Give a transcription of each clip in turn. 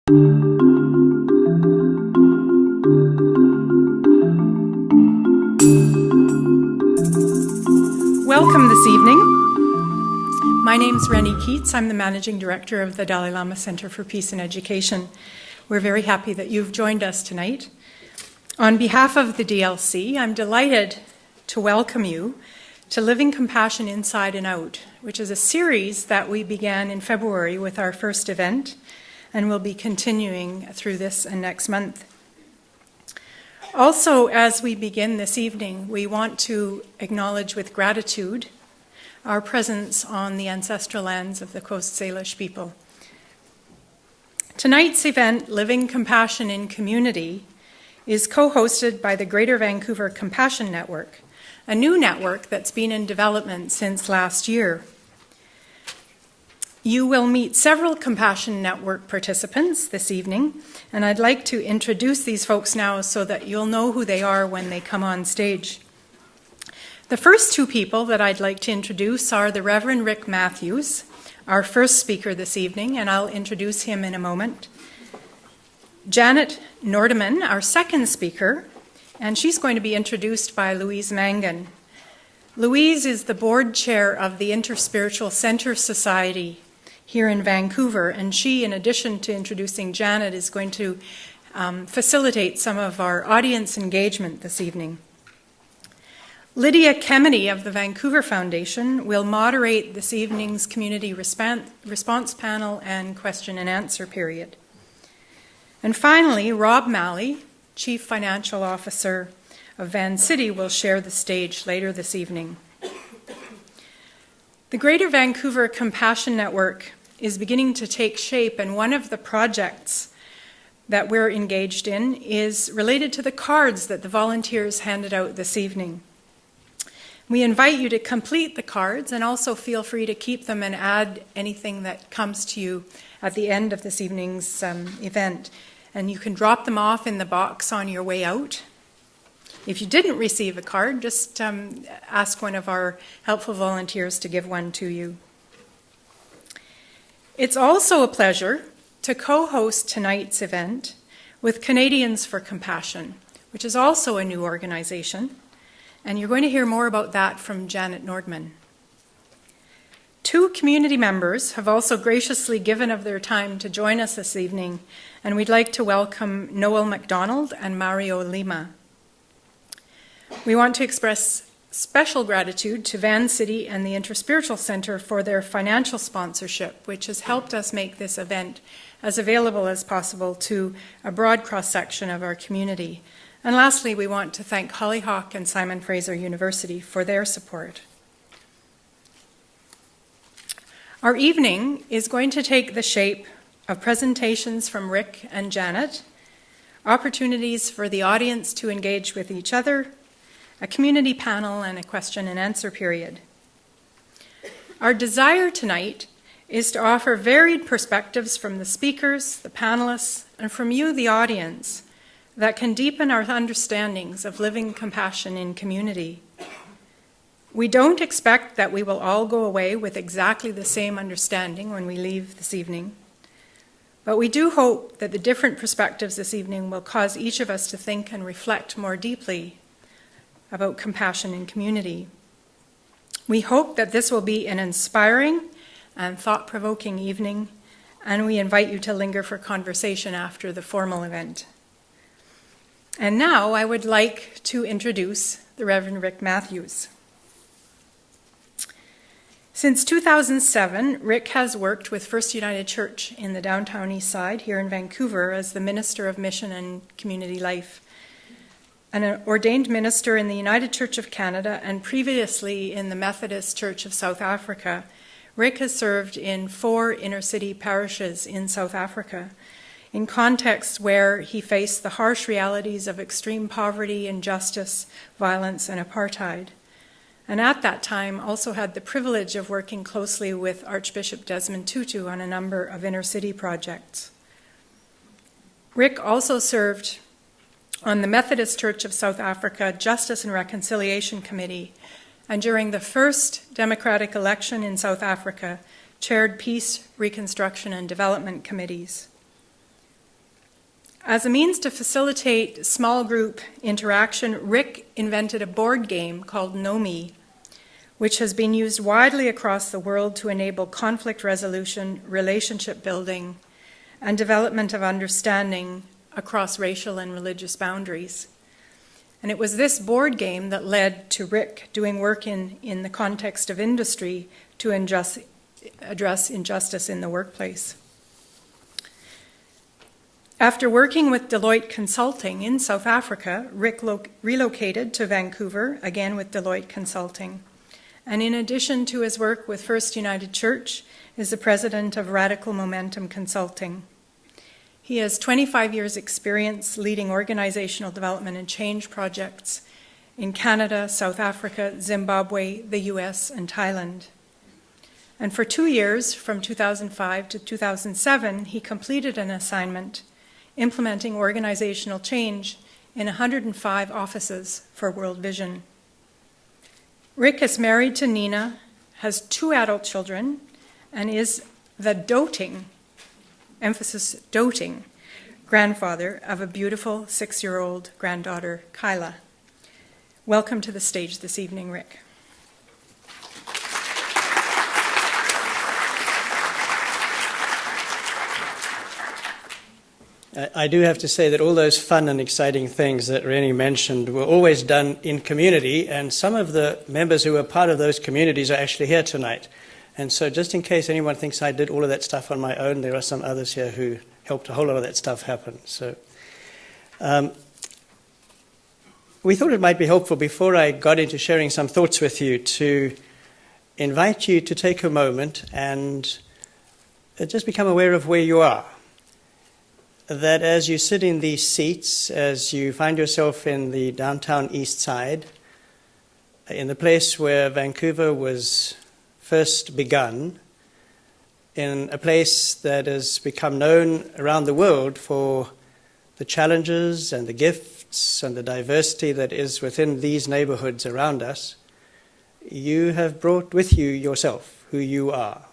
Welcome this evening. My name's Rennie Keats. I'm the Managing Director of the Dalai Lama Center for Peace and Education. We're very happy that you've joined us tonight. On behalf of the DLC, I'm delighted to welcome you to Living Compassion Inside and Out, which is a series that we began in February with our first event and will be continuing through this and next month. Also, as we begin this evening, we want to acknowledge with gratitude our presence on the ancestral lands of the Coast Salish people. Tonight's event, Living Compassion in Community, is co-hosted by the Greater Vancouver Compassion Network, a new network that's been in development since last year. You will meet several Compassion Network participants this evening, and I'd like to introduce these folks now so that you'll know who they are when they come on stage. The first two people that I'd like to introduce are the Reverend Rick Matthews, our first speaker this evening, and I'll introduce him in a moment. Janet Nordman, our second speaker, and she's going to be introduced by Louise Mangan. Louise is the board chair of the Interspiritual Center Society here in Vancouver, and she, in addition to introducing Janet, is going to facilitate some of our audience engagement this evening. Lydia Kemeny of the Vancouver Foundation will moderate this evening's community response panel and question and answer period. And finally, Rob Malley, Chief Financial Officer of Van City, will share the stage later this evening. The Greater Vancouver Compassion Network is beginning to take shape, and one of the projects that we're engaged in is related to the cards that the volunteers handed out this evening. We invite you to complete the cards and also feel free to keep them and add anything that comes to you at the end of this evening's event. And you can drop them off in the box on your way out. If you didn't receive a card, just ask one of our helpful volunteers to give one to you. It's also a pleasure to co-host tonight's event with Canadians for Compassion, which is also a new organization, and you're going to hear more about that from Janet Nordman. Two community members have also graciously given of their time to join us this evening, and we'd like to welcome Noel MacDonald and Mario Lima. We want to express special gratitude to Van City and the Interspiritual Center for their financial sponsorship, which has helped us make this event as available as possible to a broad cross-section of our community. And lastly, we want to thank Hollyhock and Simon Fraser University for their support. Our evening is going to take the shape of presentations from Rick and Janet, opportunities for the audience to engage with each other, a community panel, and a question and answer period. Our desire tonight is to offer varied perspectives from the speakers, the panelists, and from you, the audience, that can deepen our understandings of living compassion in community. We don't expect that we will all go away with exactly the same understanding when we leave this evening, but we do hope that the different perspectives this evening will cause each of us to think and reflect more deeply about compassion in community. We hope that this will be an inspiring and thought-provoking evening, and we invite you to linger for conversation after the formal event. And now I would like to introduce the Reverend Rick Matthews. Since 2007, Rick has worked with First United Church in the downtown east side here in Vancouver as the Minister of Mission and Community Life, an ordained minister in the United Church of Canada and previously in the Methodist Church of South Africa. Rick has served in 4 inner-city parishes in South Africa, in contexts where he faced the harsh realities of extreme poverty, injustice, violence, and apartheid. And at that time also had the privilege of working closely with Archbishop Desmond Tutu on a number of inner-city projects. Rick also served on the Methodist Church of South Africa Justice and Reconciliation Committee, and during the first democratic election in South Africa, chaired Peace, Reconstruction, and Development Committees. As a means to facilitate small group interaction, Rick invented a board game called Nomi, which has been used widely across the world to enable conflict resolution, relationship building, and development of understanding across racial and religious boundaries. And it was this board game that led to Rick doing work in the context of industry to address injustice in the workplace. After working with Deloitte Consulting in South Africa, Rick relocated to Vancouver, again with Deloitte Consulting. And in addition to his work with First United Church, is the president of Radical Momentum Consulting. He has 25 years' experience leading organizational development and change projects in Canada, South Africa, Zimbabwe, the US, and Thailand. And for 2 years, from 2005 to 2007, he completed an assignment implementing organizational change in 105 offices for World Vision. Rick is married to Nina, has 2 adult children, and is the doting, emphasis doting, grandfather of a beautiful 6-year-old granddaughter, Kyla. Welcome to the stage this evening, Rick. I do have to say that all those fun and exciting things that Rennie mentioned were always done in community, and some of the members who were part of those communities are actually here tonight. And so just in case anyone thinks I did all of that stuff on my own, there are some others here who helped a whole lot of that stuff happen. So we thought it might be helpful, before I got into sharing some thoughts with you, to invite you to take a moment and just become aware of where you are. That as you sit in these seats, as you find yourself in the downtown east side, in the place where Vancouver was first begun, in a place that has become known around the world for the challenges and the gifts and the diversity that is within these neighborhoods around us, you have brought with you yourself, who you are,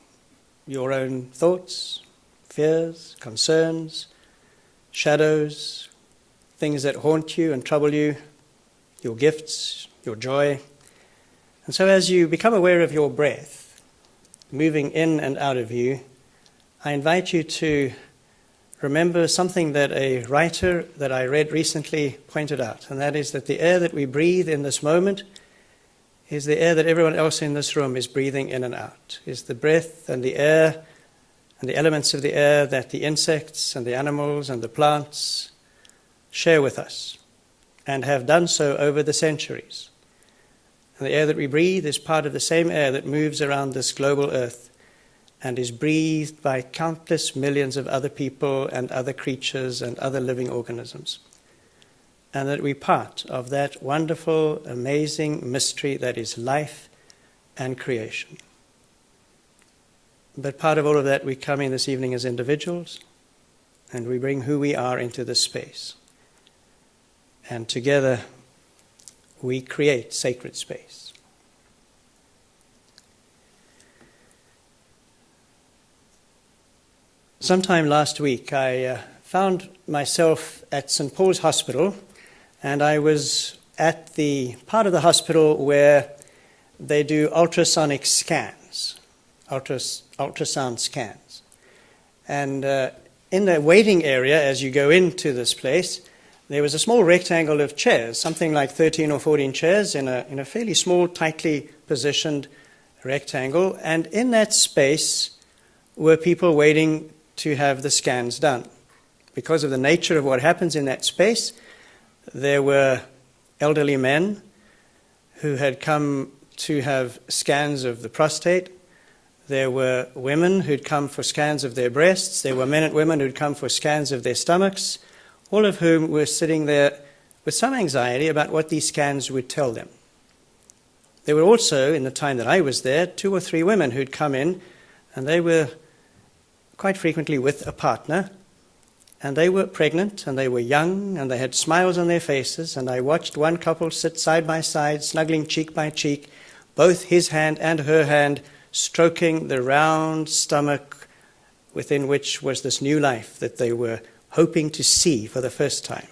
your own thoughts, fears, concerns, shadows, things that haunt you and trouble you, your gifts, your joy. And so as you become aware of your breath, moving in and out of you, I invite you to remember something that a writer that I read recently pointed out, and that is that the air that we breathe in this moment is the air that everyone else in this room is breathing in and out, is the breath and the air and the elements of the air that the insects and the animals and the plants share with us and have done so over the centuries. And the air that we breathe is part of the same air that moves around this global earth and is breathed by countless millions of other people and other creatures and other living organisms. And that we're part of that wonderful, amazing mystery that is life and creation. But part of all of that, we come in this evening as individuals, and we bring who we are into this space. And together, we create sacred space. Sometime last week, I found myself at St. Paul's Hospital, and I was at the part of the hospital where they do ultrasonic scans. Ultrasound scans. And in the waiting area, as you go into this place, there was a small rectangle of chairs, something like 13 or 14 chairs in a fairly small, tightly positioned rectangle. And in that space were people waiting to have the scans done. Because of the nature of what happens in that space, there were elderly men who had come to have scans of the prostate. There were women who'd come for scans of their breasts. There were men and women who'd come for scans of their stomachs, all of whom were sitting there with some anxiety about what these scans would tell them. There were also, in the time that I was there, 2 or 3 women who'd come in, and they were quite frequently with a partner, and they were pregnant, and they were young, and they had smiles on their faces, and I watched one couple sit side by side, snuggling cheek by cheek, both his hand and her hand, stroking the round stomach within which was this new life that they were hoping to see for the first time.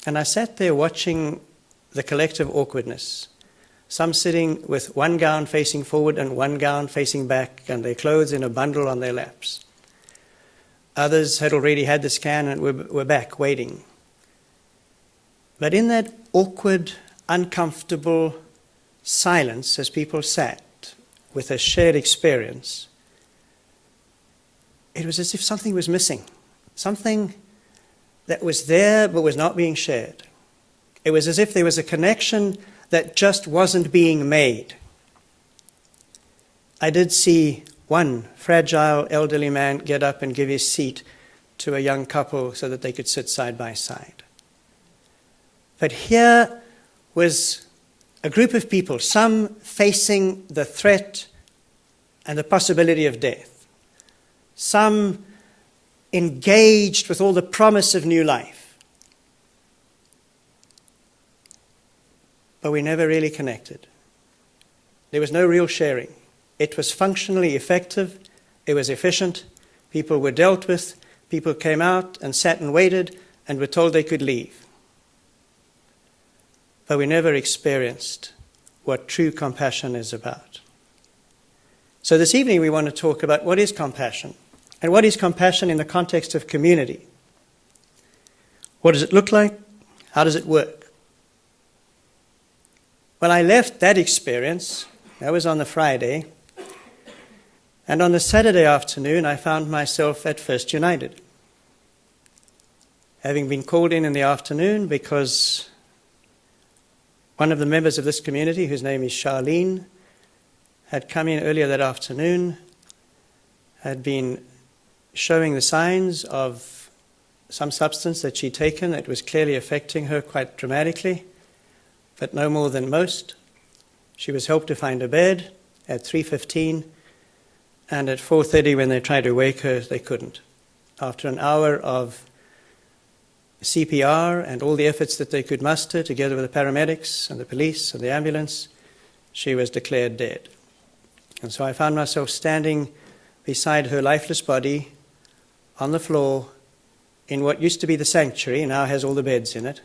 And I sat there watching the collective awkwardness. Some sitting with one gown facing forward and one gown facing back, and their clothes in a bundle on their laps. Others had already had the scan and were back waiting. But in that awkward, uncomfortable silence as people sat with a shared experience, it was as if something was missing. Something that was there but was not being shared. It was as if there was a connection that just wasn't being made. I did see one fragile elderly man get up and give his seat to a young couple so that they could sit side by side. But here was a group of people, some facing the threat and the possibility of death, some engaged with all the promise of new life. But we never really connected. There was no real sharing. It was functionally effective. It was efficient. People were dealt with. People came out and sat and waited and were told they could leave. But we never experienced what true compassion is about. So this evening we want to talk about what is compassion, and what is compassion in the context of community. What does it look like? How does it work? Well, I left that experience, that was on the Friday, and on the Saturday afternoon I found myself at First United, having been called in the afternoon because one of the members of this community, whose name is Charlene, had come in earlier that afternoon, had been showing the signs of some substance that she'd taken that was clearly affecting her quite dramatically, but no more than most. She was helped to find a bed at 3:15, and at 4:30 when they tried to wake her, they couldn't. After an hour of CPR and all the efforts that they could muster, together with the paramedics and the police and the ambulance, she was declared dead. And so I found myself standing beside her lifeless body on the floor in what used to be the sanctuary, now has all the beds in it,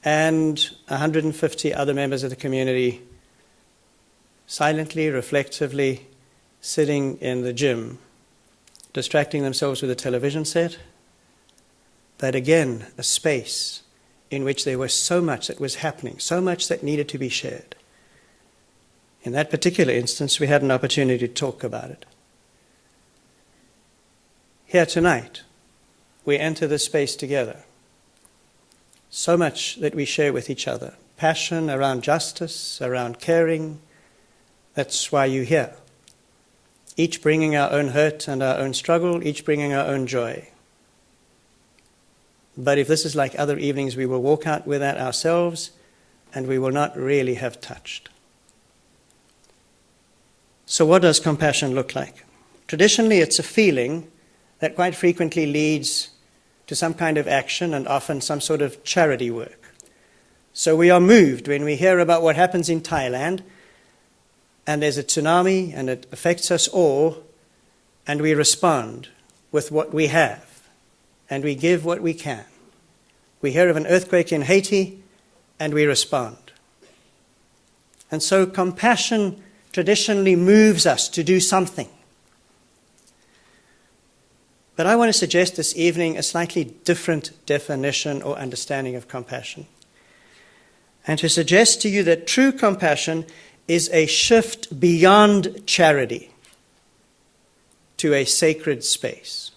and 150 other members of the community silently, reflectively sitting in the gym, distracting themselves with a television set. But again, a space in which there was so much that was happening, so much that needed to be shared. In that particular instance, we had an opportunity to talk about it. Here tonight, we enter this space together. So much that we share with each other. Passion around justice, around caring. That's why you're here. Each bringing our own hurt and our own struggle, each bringing our own joy. But if this is like other evenings, we will walk out with that ourselves, and we will not really have touched. So what does compassion look like? Traditionally, it's a feeling that quite frequently leads to some kind of action and often some sort of charity work. So we are moved when we hear about what happens in Thailand, and there's a tsunami, and it affects us all, and we respond with what we have. And we give what we can. We hear of an earthquake in Haiti, and we respond. And so compassion traditionally moves us to do something. But I want to suggest this evening a slightly different definition or understanding of compassion. And to suggest to you that true compassion is a shift beyond charity to a sacred space.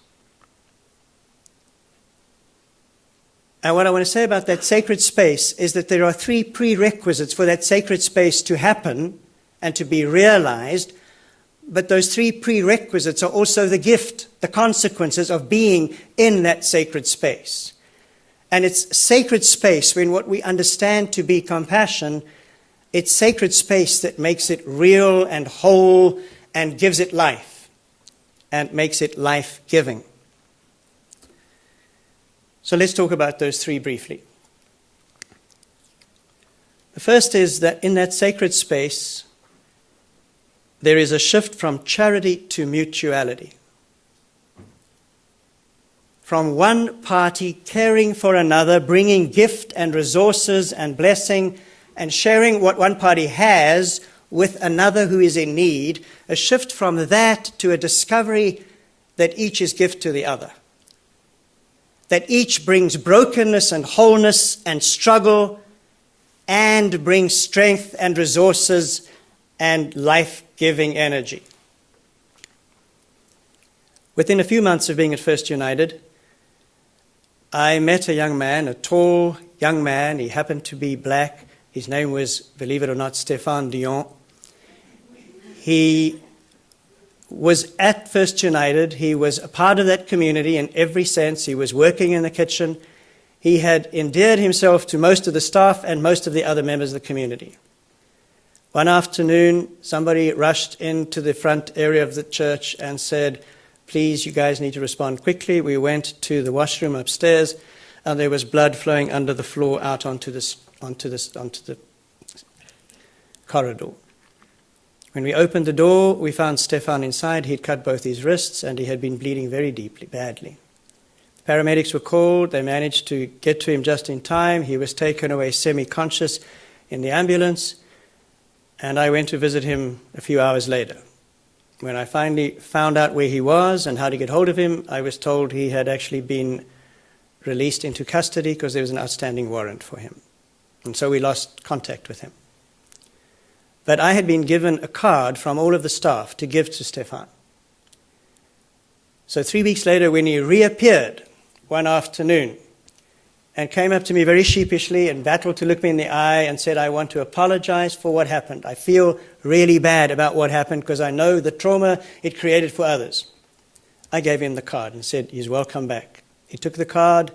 And what I want to say about that sacred space is that there are three prerequisites for that sacred space to happen and to be realized, but those three prerequisites are also the gift, the consequences of being in that sacred space. And it's sacred space when what we understand to be compassion, it's sacred space that makes it real and whole and gives it life and makes it life-giving. So let's talk about those three briefly. The first is that in that sacred space, there is a shift from charity to mutuality. from one party caring for another, bringing gift and resources and blessing, and sharing what one party has with another who is in need, a shift from that to a discovery that each is gift to the other, that each brings brokenness and wholeness and struggle and brings strength and resources and life-giving energy. Within a few months of being at First United, I met a young man, a tall young man. He happened to be black. His name was, believe it or not, Stéphane Dion. He was at First United. He was a part of that community in every sense. He was working in the kitchen. He had endeared himself to most of the staff and most of the other members of the community. One afternoon, somebody rushed into the front area of the church and said, "Please, you guys need to respond quickly." We went to the washroom upstairs, and there was blood flowing under the floor out onto the corridor. When we opened the door, we found Stefan inside. He'd cut both his wrists, and he had been bleeding very badly. The paramedics were called. They managed to get to him just in time. He was taken away semi-conscious in the ambulance, and I went to visit him a few hours later. When I finally found out where he was and how to get hold of him, I was told he had actually been released into custody because there was an outstanding warrant for him. And so we lost contact with him. But I had been given a card from all of the staff to give to Stefan. So 3 weeks later, when he reappeared one afternoon and came up to me very sheepishly and battled to look me in the eye and said, "I want to apologize for what happened. I feel really bad about what happened because I know the trauma it created for others." I gave him the card and said, "He's welcome back." He took the card,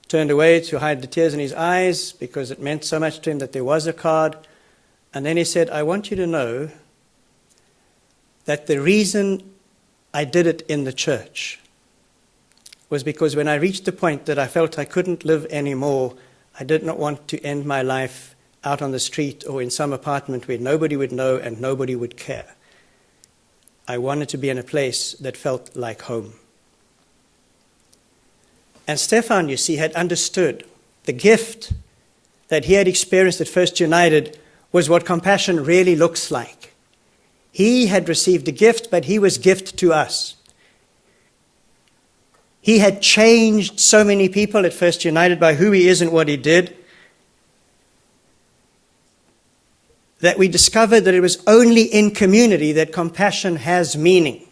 turned away to hide the tears in his eyes because it meant so much to him that there was a card. And then he said, "I want you to know that the reason I did it in the church was because when I reached the point that I felt I couldn't live anymore, I did not want to end my life out on the street or in some apartment where nobody would know and nobody would care. I wanted to be in a place that felt like home." And Stefan, you see, had understood the gift that he had experienced at First United was what compassion really looks like. He had received a gift, but he was gift to us. He had changed so many people at First United by who he is and what he did, that we discovered that it was only in community that compassion has meaning.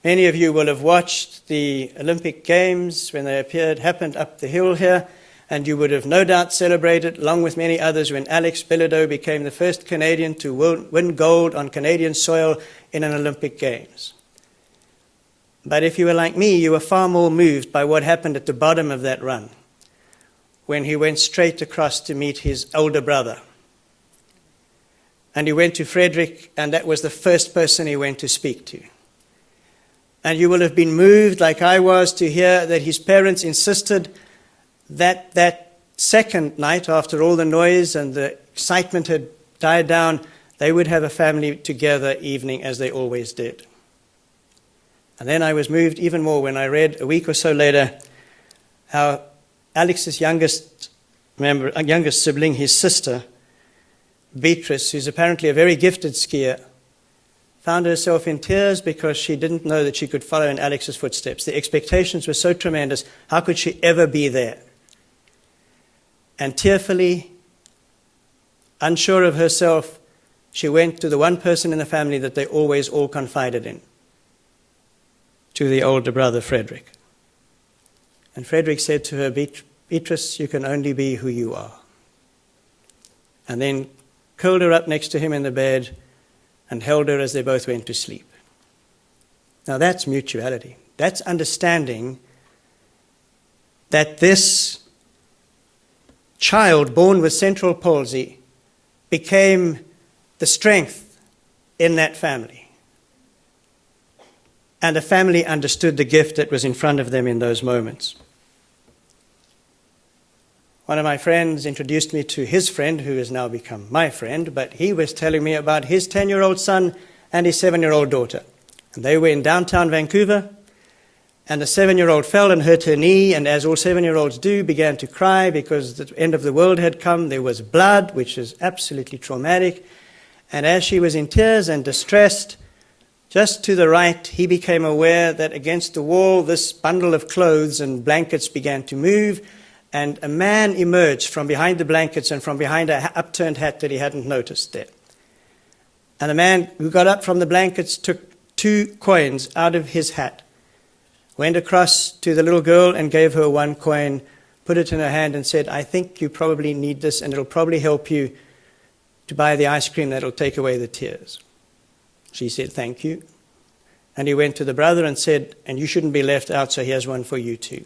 Many of you will have watched the Olympic Games when they happened up the hill here, and you would have no doubt celebrated, along with many others, when Alex Bilodeau became the first Canadian to win gold on Canadian soil in an Olympic Games. But if you were like me, you were far more moved by what happened at the bottom of that run, when he went straight across to meet his older brother. And he went to Frederick, and that was the first person he went to speak to. And you will have been moved, like I was, to hear that his parents insisted that second night, after all the noise and the excitement had died down, they would have a family together evening as they always did. And then I was moved even more when I read a week or so later how Alex's youngest sibling, his sister, Beatrice, who's apparently a very gifted skier, found herself in tears because she didn't know that she could follow in Alex's footsteps. The expectations were so tremendous. How could she ever be there? And tearfully, unsure of herself, she went to the one person in the family that they always all confided in, to the older brother, Frederick. And Frederick said to her, "Beatrice, you can only be who you are." And then curled her up next to him in the bed and held her as they both went to sleep. Now that's mutuality. That's understanding that this child born with cerebral palsy became the strength in that family. And the family understood the gift that was in front of them in those moments. One of my friends introduced me to his friend, who has now become my friend, but he was telling me about his 10-year-old son and his 7-year-old daughter. And they were in downtown Vancouver, and the 7-year-old fell and hurt her knee, and as all 7-year-olds do, began to cry because the end of the world had come. There was blood, which is absolutely traumatic. And as she was in tears and distressed, just to the right, he became aware that against the wall, this bundle of clothes and blankets began to move, and a man emerged from behind the blankets and from behind an upturned hat that he hadn't noticed there. And the man who got up from the blankets took 2 coins out of his hat, went across to the little girl and gave her 1 coin, put it in her hand and said, "I think you probably need this, and it'll probably help you to buy the ice cream that'll take away the tears." She said, "Thank you." And he went to the brother and said, "And you shouldn't be left out, so here's one for you too."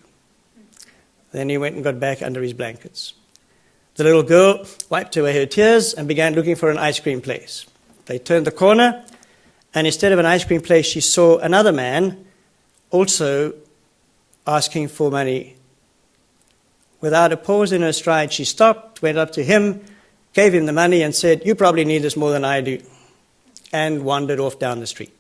Then he went and got back under his blankets. The little girl wiped away her tears and began looking for an ice cream place. They turned the corner, and instead of an ice cream place, she saw another man also asking for money. Without a pause in her stride, she stopped, went up to him, gave him the money and said, "You probably need this more than I do," and wandered off down the street.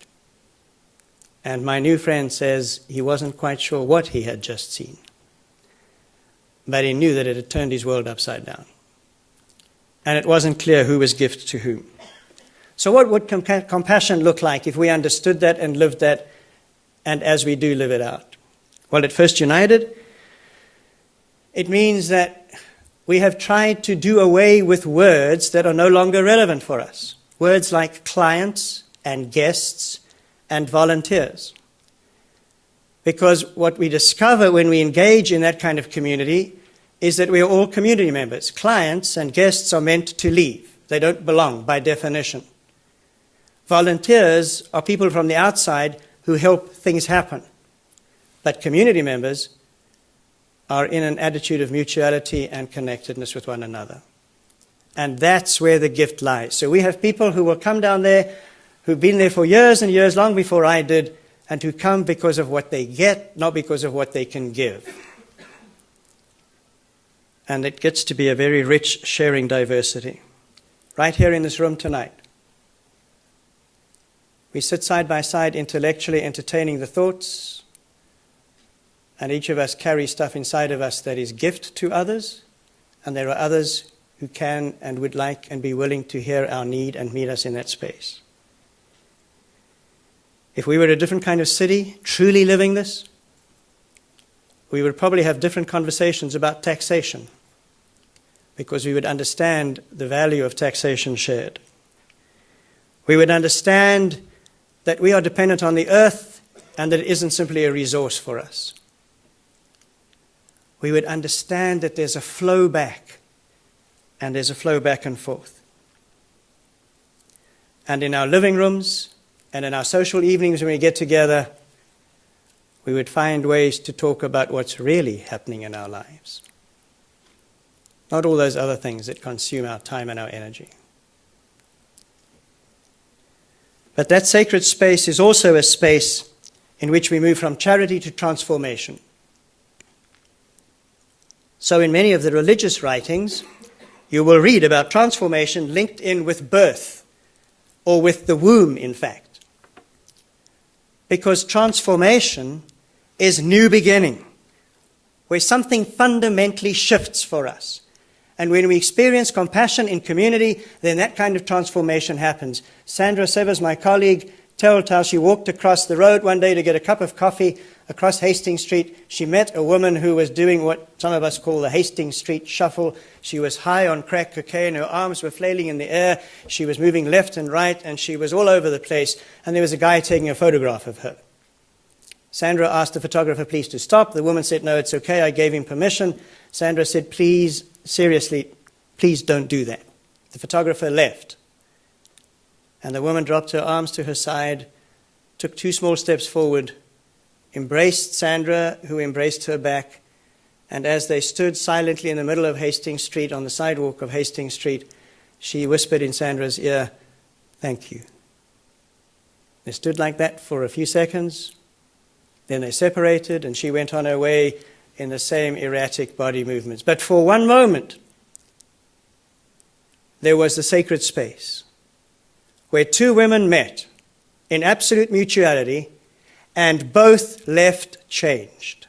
And my new friend says he wasn't quite sure what he had just seen, but he knew that it had turned his world upside down. And it wasn't clear who was gift to whom. So what would compassion look like if we understood that and lived that, and as we do live it out? Well, at First United, it means that we have tried to do away with words that are no longer relevant for us. Words like clients and guests and volunteers. Because what we discover when we engage in that kind of community is that we are all community members. Clients and guests are meant to leave. They don't belong by definition. Volunteers are people from the outside who help things happen. But community members are in an attitude of mutuality and connectedness with one another. And that's where the gift lies. So we have people who will come down there, who've been there for years and years, long before I did, and who come because of what they get, not because of what they can give. And it gets to be a very rich sharing diversity. Right here in this room tonight, we sit side by side intellectually entertaining the thoughts, and each of us carries stuff inside of us that is gift to others, and there are others who can and would like and be willing to hear our need and meet us in that space. If we were a different kind of city, truly living this, we would probably have different conversations about taxation, because we would understand the value of taxation shared. We would understand that we are dependent on the earth and that it isn't simply a resource for us. We would understand that there's a flow back, and there's a flow back and forth. And in our living rooms and in our social evenings when we get together, we would find ways to talk about what's really happening in our lives. Not all those other things that consume our time and our energy. But that sacred space is also a space in which we move from charity to transformation. So in many of the religious writings, you will read about transformation linked in with birth, or with the womb, in fact. Because transformation is new beginning, where something fundamentally shifts for us. And when we experience compassion in community, then that kind of transformation happens. Sandra Severs, my colleague, told how she walked across the road one day to get a cup of coffee across Hastings Street. She met a woman who was doing what some of us call the Hastings Street shuffle. She was high on crack cocaine, her arms were flailing in the air, she was moving left and right, and she was all over the place, and there was a guy taking a photograph of her. Sandra asked the photographer please to stop. The woman said, "No, it's okay, I gave him permission." Sandra said, "Please, seriously, please don't do that." The photographer left. And the woman dropped her arms to her side, took 2 small steps forward, embraced Sandra, who embraced her back, and as they stood silently in the middle of Hastings Street, on the sidewalk of Hastings Street, she whispered in Sandra's ear, "Thank you." They stood like that for a few seconds, then they separated, and she went on her way in the same erratic body movements. But for one moment, there was the sacred space where 2 women met in absolute mutuality, and both left changed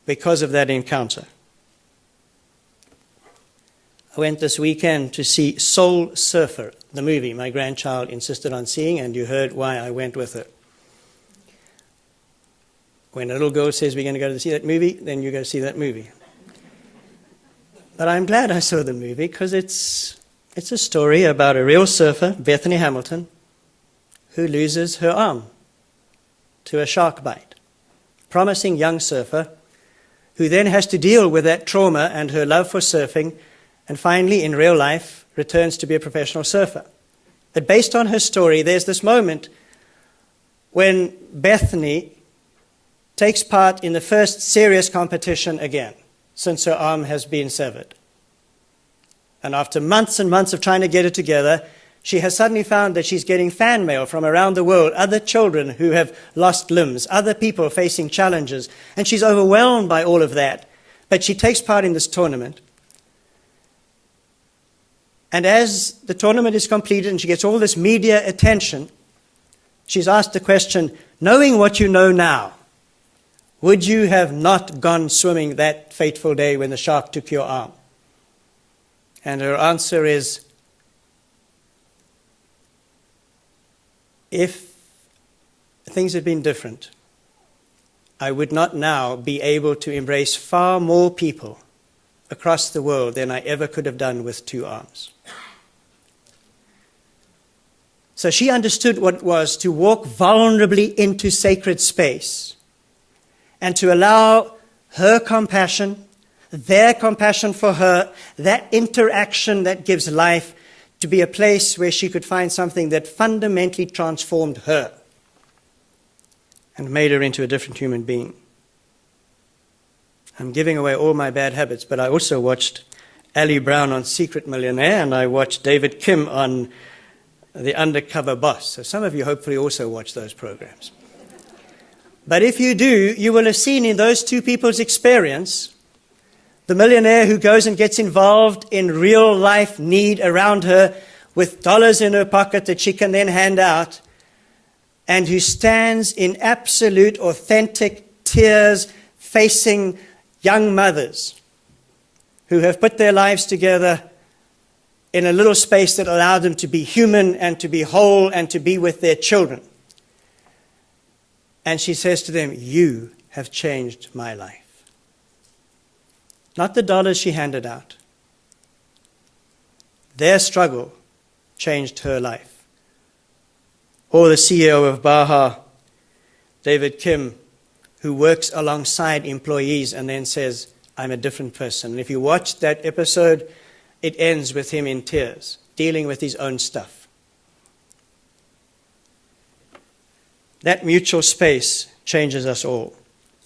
because of that encounter. I went this weekend to see Soul Surfer, the movie my grandchild insisted on seeing, and you heard why I went with her. When a little girl says we're going to go to see that movie, then you go see that movie. But I'm glad I saw the movie because it's a story about a real surfer, Bethany Hamilton, who loses her arm to a shark bite. Promising young surfer who then has to deal with that trauma and her love for surfing, and finally, in real life, returns to be a professional surfer. But based on her story, there's this moment when Bethany takes part in the first serious competition again since her arm has been severed. And after months and months of trying to get it together, she has suddenly found that she's getting fan mail from around the world, other children who have lost limbs, other people facing challenges, and she's overwhelmed by all of that. But she takes part in this tournament. And as the tournament is completed and she gets all this media attention, she's asked the question, knowing what you know now, would you have not gone swimming that fateful day when the shark took your arm? And her answer is, if things had been different, I would not now be able to embrace far more people across the world than I ever could have done with 2 arms. So she understood what it was to walk vulnerably into sacred space and to allow her compassion, their compassion for her, that interaction that gives life, to be a place where she could find something that fundamentally transformed her and made her into a different human being. I'm giving away all my bad habits, but I also watched Ali Brown on Secret Millionaire, and I watched David Kim on The Undercover Boss. So some of you hopefully also watch those programs. But if you do, you will have seen in those 2 people's experience the millionaire who goes and gets involved in real life need around her with dollars in her pocket that she can then hand out, and who stands in absolute authentic tears facing young mothers who have put their lives together in a little space that allowed them to be human and to be whole and to be with their children. And she says to them, you have changed my life. Not the dollars she handed out. Their struggle changed her life. Or the CEO of Baha, David Kim, who works alongside employees and then says, I'm a different person. And if you watch that episode, it ends with him in tears, dealing with his own stuff. That mutual space changes us all.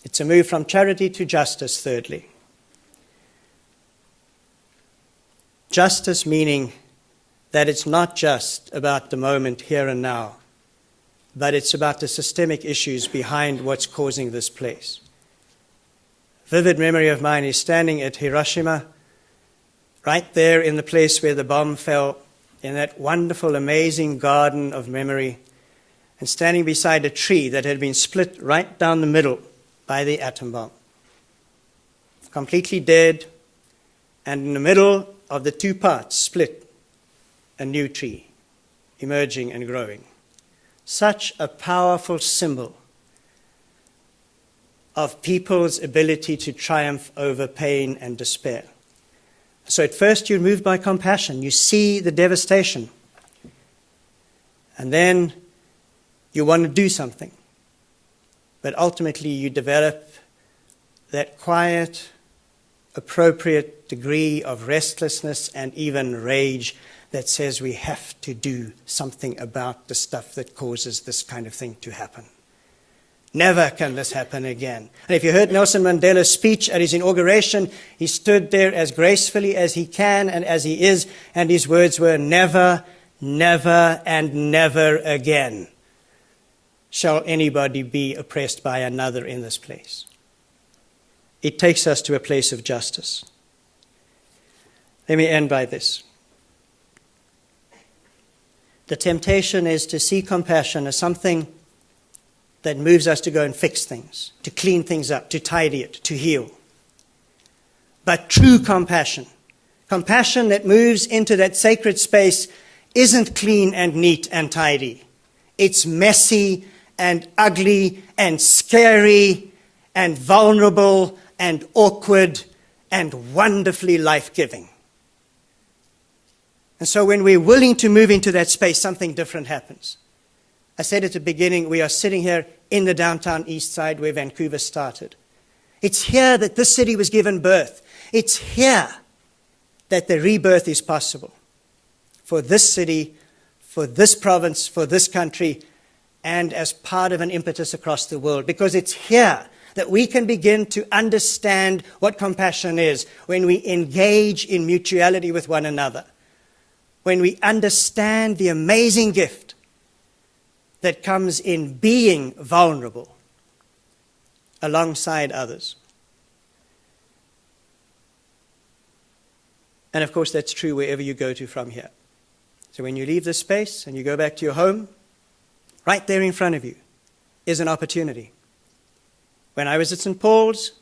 It's a move from charity to justice, thirdly. Justice meaning that it's not just about the moment here and now, but it's about the systemic issues behind what's causing this place. Vivid memory of mine is standing at Hiroshima, right there in the place where the bomb fell, in that wonderful, amazing garden of memory, and standing beside a tree that had been split right down the middle by the atom bomb. Completely dead, and in the middle of the 2 parts split, a new tree emerging and growing. Such a powerful symbol of people's ability to triumph over pain and despair. So at first you're moved by compassion. You see the devastation. And then you want to do something. But ultimately you develop that quiet, appropriate degree of restlessness and even rage that says we have to do something about the stuff that causes this kind of thing to happen. Never can this happen again. And if you heard Nelson Mandela's speech at his inauguration, he stood there as gracefully as he can and as he is, and his words were, never, never, and never again shall anybody be oppressed by another in this place. It takes us to a place of justice. Let me end by this. The temptation is to see compassion as something that moves us to go and fix things, to clean things up, to tidy it, to heal. But true compassion, compassion that moves into that sacred space, isn't clean and neat and tidy. It's messy and ugly and scary and vulnerable and awkward and wonderfully life-giving. And so when we're willing to move into that space, something different happens. I said at the beginning, we are sitting here in the downtown east side where Vancouver started. It's here that this city was given birth. It's here that the rebirth is possible for this city, for this province, for this country, and as part of an impetus across the world. Because it's here that we can begin to understand what compassion is when we engage in mutuality with one another, when we understand the amazing gift that comes in being vulnerable alongside others. And of course, that's true wherever you go to from here. So when you leave this space and you go back to your home, right there in front of you is an opportunity. When I was at St. Paul's,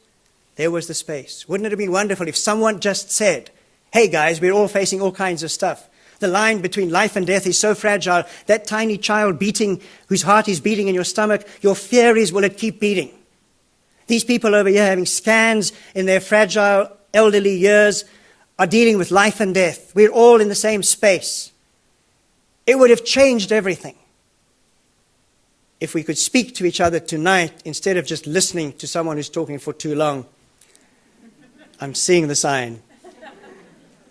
there was the space. Wouldn't it have been wonderful if someone just said, hey guys, we're all facing all kinds of stuff. The line between life and death is so fragile. That tiny child whose heart is beating in your stomach, your fear is, will it keep beating? These people over here having scans in their fragile elderly years are dealing with life and death. We're all in the same space. It would have changed everything if we could speak to each other tonight instead of just listening to someone who's talking for too long. I'm seeing the sign.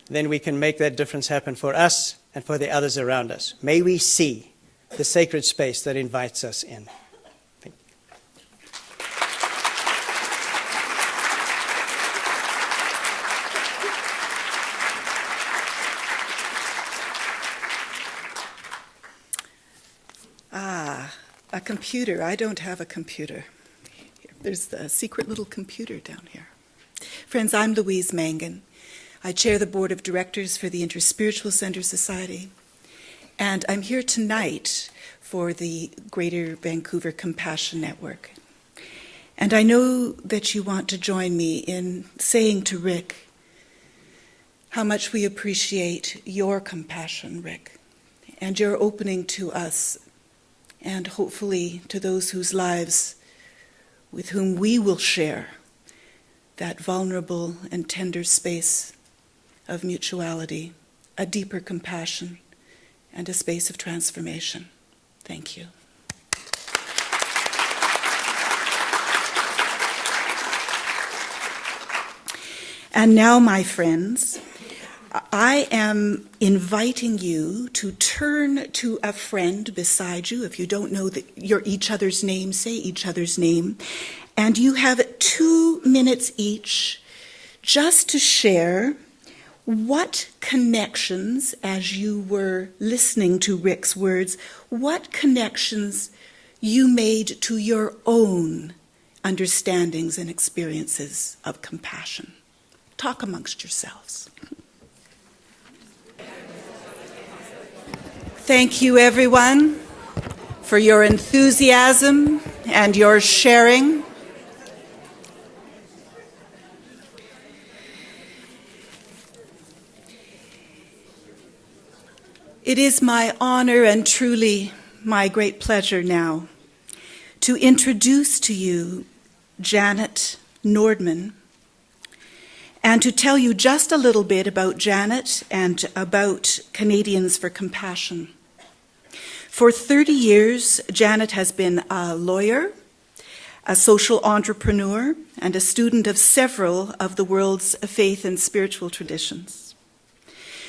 Then we can make that difference happen for us and for the others around us. May we see the sacred space that invites us in. Thank you. A computer. I don't have a computer. There's the secret little computer down here. Friends, I'm Louise Mangan. I chair the board of directors for the Interspiritual Center Society, and I'm here tonight for the Greater Vancouver Compassion Network. And I know that you want to join me in saying to Rick how much we appreciate your compassion, Rick, and your opening to us, and hopefully to those whose lives with whom we will share that vulnerable and tender space of mutuality, a deeper compassion, and a space of transformation. Thank you. And now, my friends, I am inviting you to turn to a friend beside you. If you don't know each other's name, say each other's name. And you have 2 minutes each just to share what connections, as you were listening to Rick's words, what connections you made to your own understandings and experiences of compassion. Talk amongst yourselves. Thank you, everyone, for your enthusiasm and your sharing. It is my honor and truly my great pleasure now to introduce to you Janet Nordman and to tell you just a little bit about Janet and about Canadians for Compassion. For 30 years, Janet has been a lawyer, a social entrepreneur, and a student of several of the world's faith and spiritual traditions.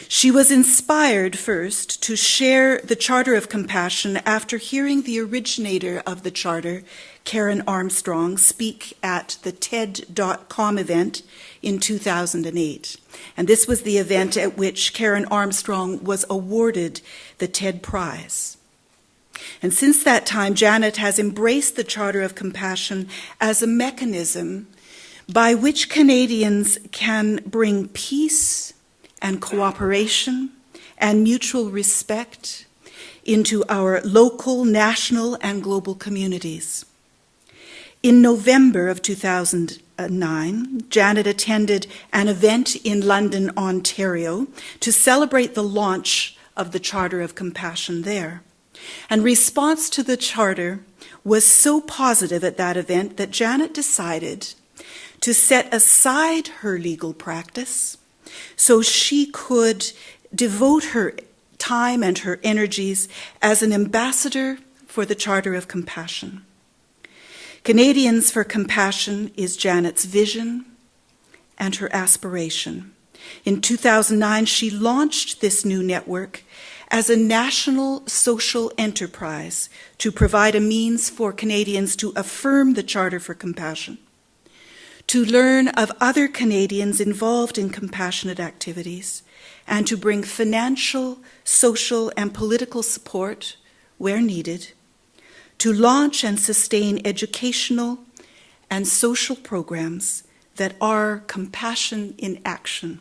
She was inspired first to share the Charter of Compassion after hearing the originator of the Charter, Karen Armstrong, speak at the TED.com event in 2008. And this was the event at which Karen Armstrong was awarded the TED Prize. And since that time, Janet has embraced the Charter of Compassion as a mechanism by which Canadians can bring peace and cooperation and mutual respect into our local, national, and global communities. In November of 2009, Janet attended an event in London, Ontario, to celebrate the launch of the Charter of Compassion there. And response to the Charter was so positive at that event that Janet decided to set aside her legal practice so she could devote her time and her energies as an ambassador for the Charter of Compassion. Canadians for Compassion is Janet's vision and her aspiration. In 2009, she launched this new network as a national social enterprise to provide a means for Canadians to affirm the Charter for Compassion, to learn of other Canadians involved in compassionate activities, and to bring financial, social, and political support where needed, to launch and sustain educational and social programs that are compassion in action.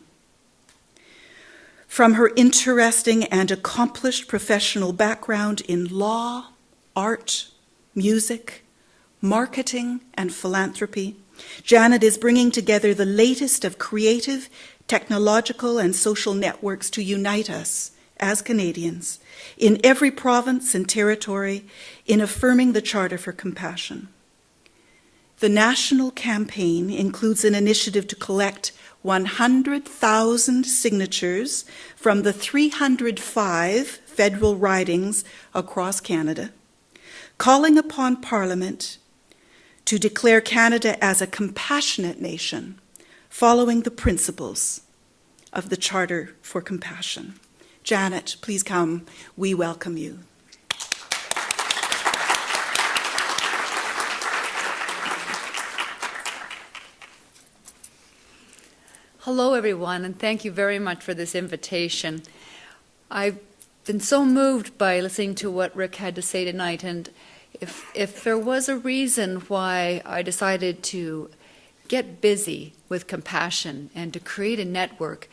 From her interesting and accomplished professional background in law, art, music, marketing, and philanthropy, Janet is bringing together the latest of creative, technological, and social networks to unite us as Canadians in every province and territory in affirming the Charter for Compassion. The national campaign includes an initiative to collect 100,000 signatures from the 305 federal ridings across Canada, calling upon Parliament to declare Canada as a compassionate nation, following the principles of the Charter for Compassion. Janet, please come. We welcome you. Hello, everyone, and thank you very much for this invitation. I've been so moved by listening to what Rick had to say tonight, and if there was a reason why I decided to get busy with compassion and to create a network,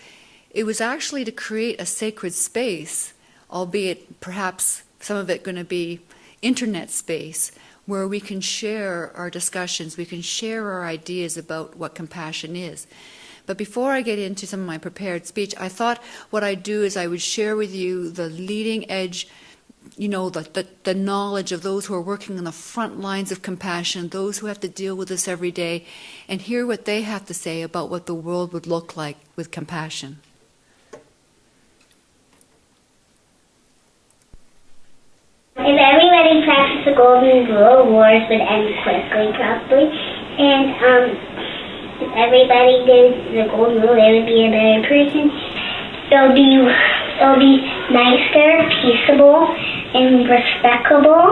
it was actually to create a sacred space, albeit perhaps some of it going to be internet space, where we can share our discussions, we can share our ideas about what compassion is. But before I get into some of my prepared speech, I thought what I'd do is I would share with you the leading edge, the knowledge of those who are working on the front lines of compassion, those who have to deal with this every day, and hear what they have to say about what the world would look like with compassion. If everybody practiced the golden rule, wars would end quickly, probably. And if everybody did the golden rule, they would be a better person. It'll be nicer, peaceable, and respectable,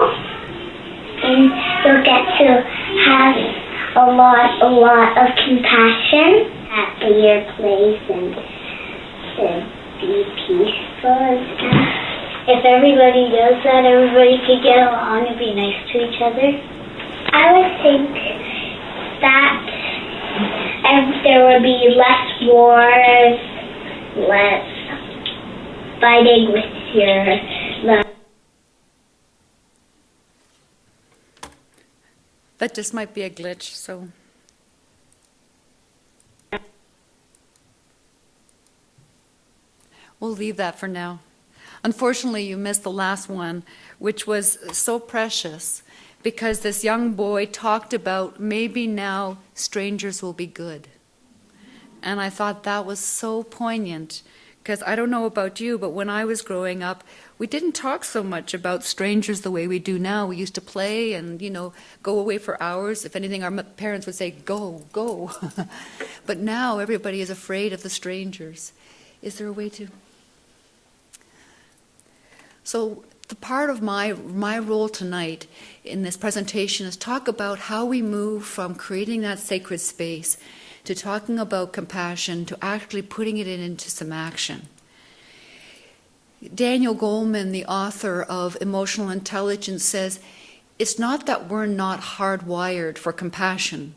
and you'll get to have a lot of compassion at your place and to be peaceful and stuff. If everybody does that, everybody could get along and be nice to each other. I would think that there would be less wars, less fighting with your love. That just might be a glitch, so. We'll leave that for now. Unfortunately, you missed the last one, which was so precious, because this young boy talked about maybe now strangers will be good. And I thought that was so poignant, because I don't know about you, but when I was growing up, we didn't talk so much about strangers the way we do now. We used to play and, go away for hours. If anything, our parents would say, go, go. But now everybody is afraid of the strangers. Is there a way to? So the part of my role tonight in this presentation is talk about how we move from creating that sacred space to talking about compassion to actually putting it into some action. Daniel Goleman, the author of Emotional Intelligence, says, it's not that we're not hardwired for compassion,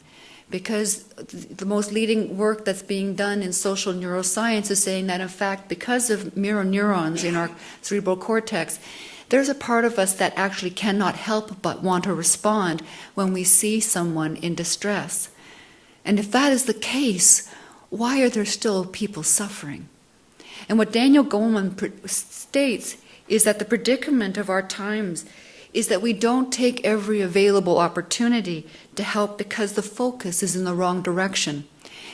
because the most leading work that's being done in social neuroscience is saying that, in fact, because of mirror neurons in our cerebral cortex, there's a part of us that actually cannot help but want to respond when we see someone in distress. And if that is the case, why are there still people suffering? And what Daniel Goleman states is that the predicament of our times is that we don't take every available opportunity to help because the focus is in the wrong direction.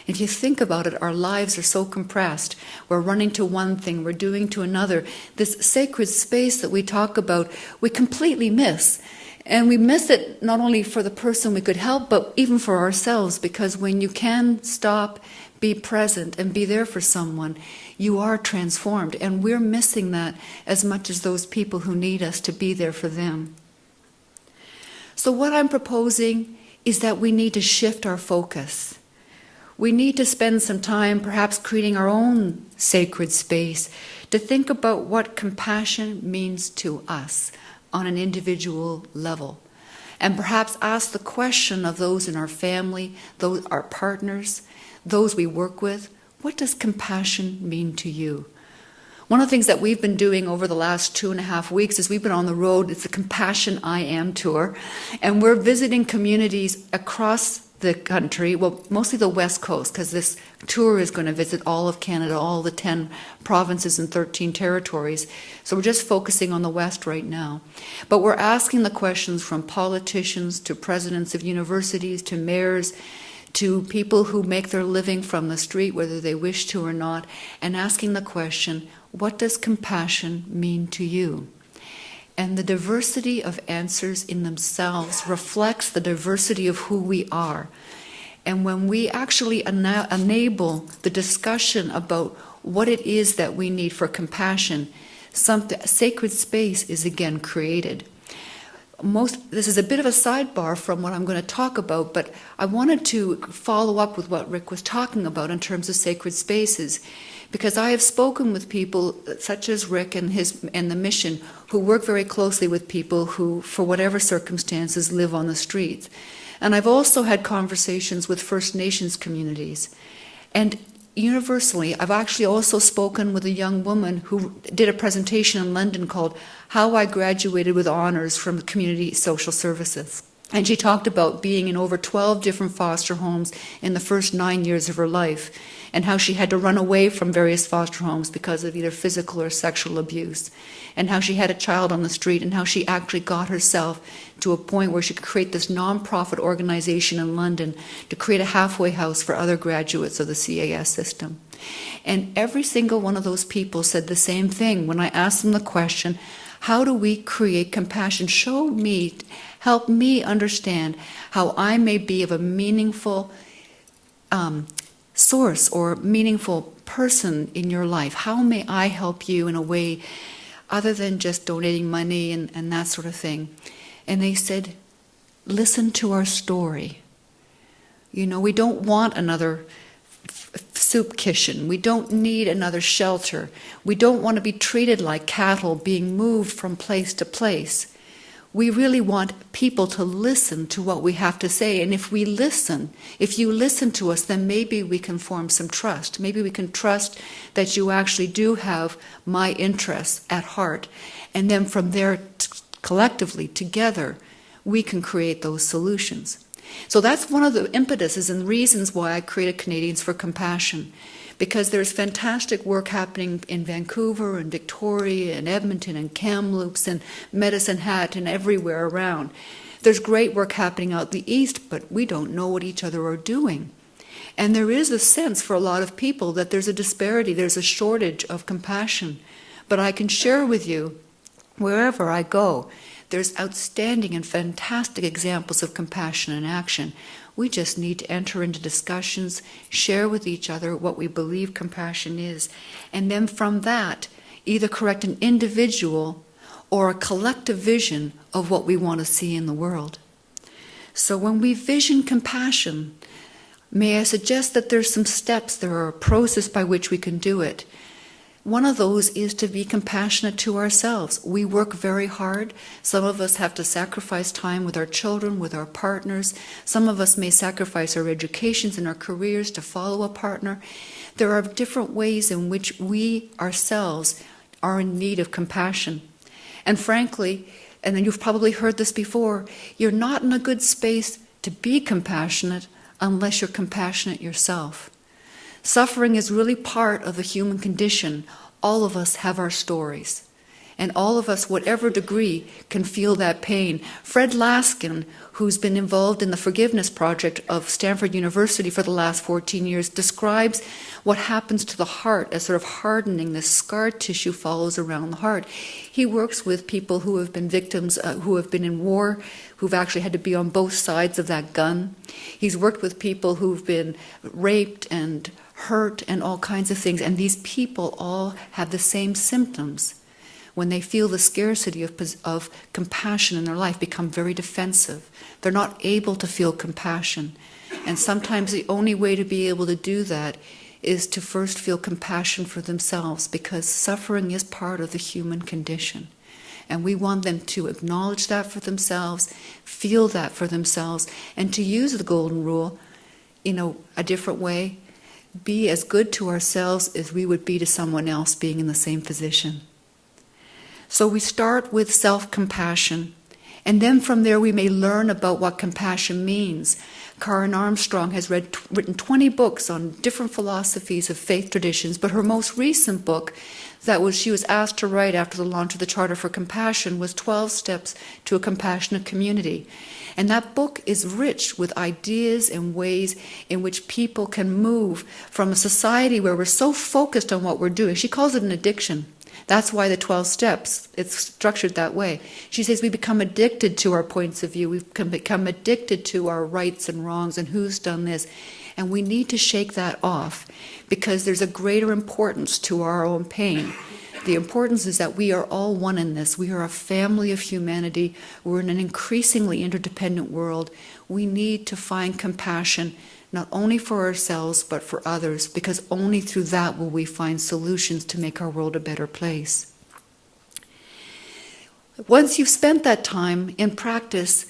If you think about it, our lives are so compressed. We're running to one thing, we're doing to another. This sacred space that we talk about, we completely miss. And we miss it not only for the person we could help, but even for ourselves, because when you can stop, be present, and be there for someone, you are transformed. And we're missing that as much as those people who need us to be there for them. So what I'm proposing is that we need to shift our focus. We need to spend some time perhaps creating our own sacred space to think about what compassion means to us on an individual level. And perhaps ask the question of those in our family, those our partners, those we work with, what does compassion mean to you? One of the things that we've been doing over the last 2.5 weeks is we've been on the road. It's the Compassion I Am tour. And we're visiting communities across the country, well, mostly the West Coast, because this tour is going to visit all of Canada, all the 10 provinces and 13 territories. So we're just focusing on the West right now. But we're asking the questions from politicians to presidents of universities to mayors to people who make their living from the street, whether they wish to or not, and asking the question, what does compassion mean to you? And the diversity of answers in themselves reflects the diversity of who we are. And when we actually enable the discussion about what it is that we need for compassion, some sacred space is again created. This is a bit of a sidebar from what I'm going to talk about, but I wanted to follow up with what Rick was talking about in terms of sacred spaces, because I have spoken with people such as Rick and the mission who work very closely with people who, for whatever circumstances, live on the streets. And I've also had conversations with First Nations communities. And universally, I've actually also spoken with a young woman who did a presentation in London called How I Graduated with Honors from Community Social Services. And she talked about being in over 12 different foster homes in the first 9 years of her life, and how she had to run away from various foster homes because of either physical or sexual abuse, and how she had a child on the street, and how she actually got herself to a point where she could create this non-profit organization in London to create a halfway house for other graduates of the CAS system. And every single one of those people said the same thing when I asked them the question, how do we create compassion? Show me, help me understand how I may be of a meaningful source or meaningful person in your life. How may I help you in a way other than just donating money and that sort of thing? And they said, listen to our story. You know, we don't want another soup kitchen. We don't need another shelter. We don't want to be treated like cattle being moved from place to place. We really want people to listen to what we have to say. And if we listen, if you listen to us, then maybe we can form some trust. Maybe we can trust that you actually do have my interests at heart. And then from there, collectively, together, we can create those solutions. So that's one of the impetuses and reasons why I created Canadians for Compassion, because there's fantastic work happening in Vancouver and Victoria and Edmonton and Kamloops and Medicine Hat and everywhere around. There's great work happening out the east, but we don't know what each other are doing. And there is a sense for a lot of people that there's a disparity, there's a shortage of compassion. But I can share with you, wherever I go, there's outstanding and fantastic examples of compassion in action. We just need to enter into discussions, share with each other what we believe compassion is, and then from that, either correct an individual or a collective vision of what we want to see in the world. So when we vision compassion, may I suggest that there's some steps, there are a process by which we can do it. one of those is to be compassionate to ourselves. We work very hard. Some of us have to sacrifice time with our children, with our partners. Some of us may sacrifice our educations and our careers to follow a partner. There are different ways in which we ourselves are in need of compassion. And frankly, and then you've probably heard this before, you're not in a good space to be compassionate unless you're compassionate yourself. Suffering is really part of the human condition. All of us have our stories. And all of us, whatever degree, can feel that pain. Fred Laskin, who's been involved in the Forgiveness Project of Stanford University for the last 14 years, describes what happens to the heart as sort of hardening. This scar tissue follows around the heart. He works with people who have been victims, who have been in war, who've actually had to be on both sides of that gun. He's worked with people who've been raped and hurt and all kinds of things. And these people all have the same symptoms. When they feel the scarcity of compassion in their life, become very defensive. They're not able to feel compassion. And sometimes the only way to be able to do that is to first feel compassion for themselves, because suffering is part of the human condition. And we want them to acknowledge that for themselves, feel that for themselves, and to use the golden rule in a different way. Be as good to ourselves as we would be to someone else being in the same position. So we start with self-compassion, and then from there we may learn about what compassion means. Karen Armstrong has written 20 books on different philosophies of faith traditions, but her most recent book she was asked to write after the launch of the Charter for Compassion was 12 Steps to a Compassionate Community. And that book is rich with ideas and ways in which people can move from a society where we're so focused on what we're doing. She calls it an addiction. That's why the 12 steps, it's structured that way. She says we become addicted to our points of view. We've become addicted to our rights and wrongs and who's done this. And we need to shake that off, because there's a greater importance to our own pain. The importance is that we are all one in this. We are a family of humanity. We're in an increasingly interdependent world. We need to find compassion, not only for ourselves, but for others, because only through that will we find solutions to make our world a better place. Once you've spent that time in practice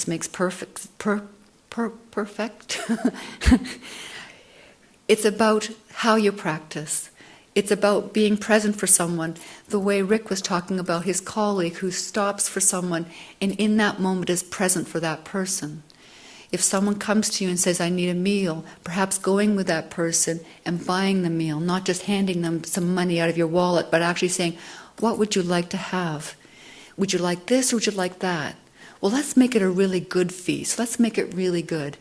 makes perfect. It's about how you practice. It's about being present for someone, the way Rick was talking about his colleague who stops for someone and in that moment is present for that person. If someone comes to you and says, I need a meal, perhaps going with that person and buying the meal, not just handing them some money out of your wallet, but actually saying, what would you like to have? Would you like this or would you like that? Well, let's make it a really good feast. Let's make it really good.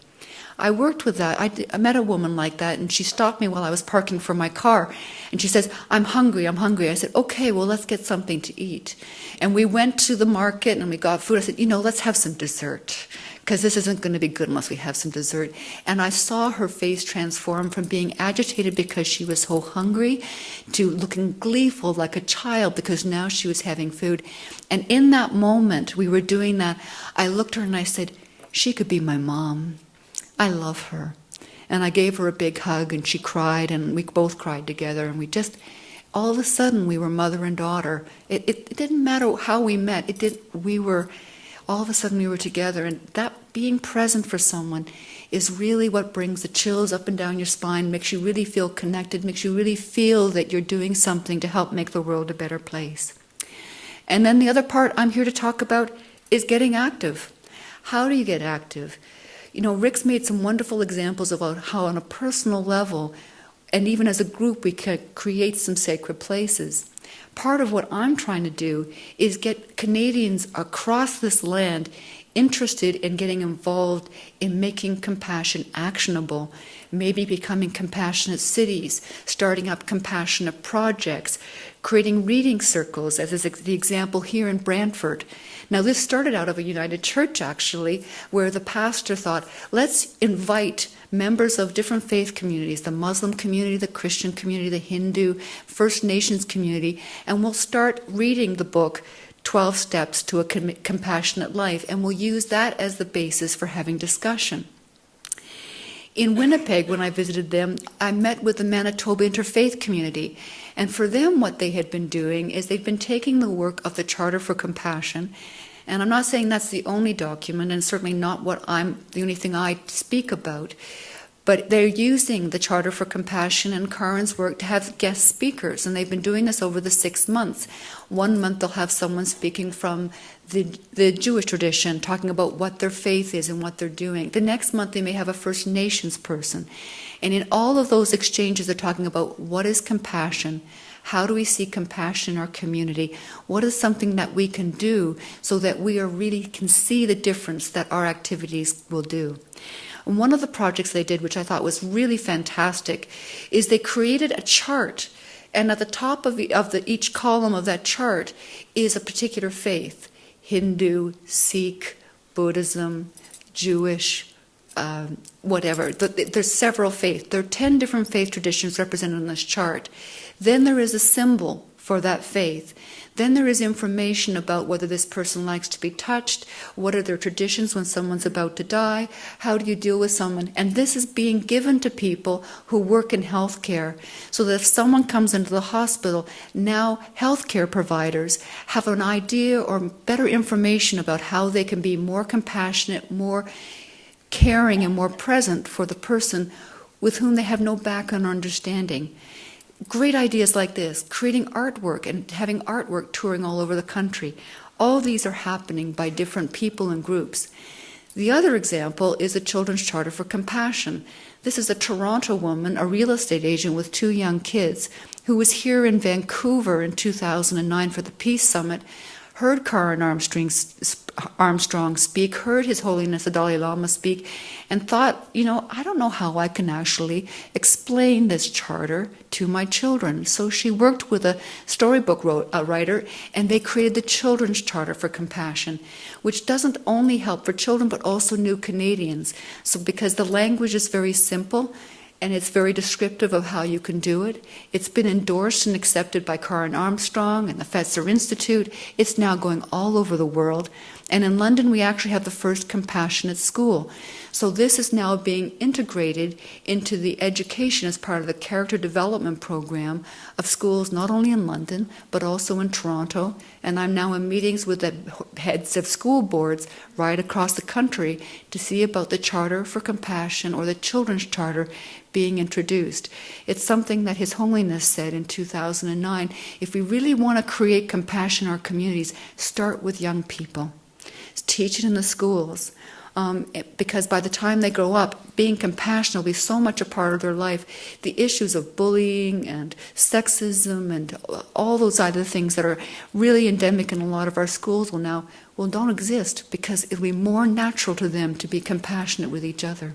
I worked with that. I met a woman like that, and she stopped me while I was parking for my car. And she says, I'm hungry. I said, okay, well, let's get something to eat. And we went to the market, and we got food. I said, let's have some dessert, because this isn't going to be good unless we have some dessert. And I saw her face transform from being agitated because she was so hungry to looking gleeful like a child because now she was having food. And in that moment, we were doing that, I looked at her and I said, she could be my mom. I love her. And I gave her a big hug, and she cried, and we both cried together, and we just, all of a sudden, we were mother and daughter. It didn't matter how we met. All of a sudden we were together, and that being present for someone is really what brings the chills up and down your spine, makes you really feel connected, makes you really feel that you're doing something to help make the world a better place. And then the other part I'm here to talk about is getting active. How do you get active? Rick's made some wonderful examples about how on a personal level, and even as a group, we can create some sacred places. Part of what I'm trying to do is get Canadians across this land interested in getting involved in making compassion actionable, maybe becoming compassionate cities, starting up compassionate projects, creating reading circles, as is the example here in Brantford. Now, this started out of a United Church, actually, where the pastor thought, let's invite members of different faith communities, the Muslim community, the Christian community, the Hindu, First Nations community, and we'll start reading the book 12 Steps to a Compassionate Life, and we'll use that as the basis for having discussion. In Winnipeg, when I visited them, I met with the Manitoba Interfaith community. And for them, what they had been doing is they've been taking the work of the Charter for Compassion, and I'm not saying that's the only document, and certainly not the only thing I speak about, but they're using the Charter for Compassion and Karen's work to have guest speakers, and they've been doing this over the 6 months. 1 month they'll have someone speaking from the Jewish tradition, talking about what their faith is and what they're doing. The next month they may have a First Nations person. And in all of those exchanges they're talking about what is compassion, how do we see compassion in our community, what is something that we can do so that we really can see the difference that our activities will do. And one of the projects they did, which I thought was really fantastic, is they created a chart, and at the top of each column of that chart is a particular faith: Hindu, Sikh, Buddhism, Jewish, whatever. There's several faiths. There are 10 different faith traditions represented on this chart. Then there is a symbol for that faith. Then there is information about whether this person likes to be touched, what are their traditions when someone's about to die, how do you deal with someone. And this is being given to people who work in healthcare, so that if someone comes into the hospital, now healthcare providers have an idea or better information about how they can be more compassionate, more caring, and more present for the person with whom they have no background or understanding. Great ideas like this, creating artwork and having artwork touring all over the country. All these are happening by different people and groups. The other example is the Children's Charter for Compassion. This is a Toronto woman, a real estate agent with 2 young kids, who was here in Vancouver in 2009 for the Peace Summit, heard Karen Armstrong speak, heard His Holiness the Dalai Lama speak, and thought, I don't know how I can actually explain this charter to my children. So she worked with a storybook writer, and they created the Children's Charter for Compassion, which doesn't only help for children, but also new Canadians. So because the language is very simple, and it's very descriptive of how you can do it. It's been endorsed and accepted by Karen Armstrong and the Fetzer Institute. It's now going all over the world. And in London, we actually have the first compassionate school. So this is now being integrated into the education as part of the character development program of schools not only in London, but also in Toronto. And I'm now in meetings with the heads of school boards right across the country to see about the Charter for Compassion, or the Children's Charter, being introduced. It's something that His Holiness said in 2009. If we really want to create compassion in our communities, start with young people. Teach it in the schools. Because by the time they grow up, being compassionate will be so much a part of their life. The issues of bullying and sexism and all those other things that are really endemic in a lot of our schools don't exist, because it'll be more natural to them to be compassionate with each other.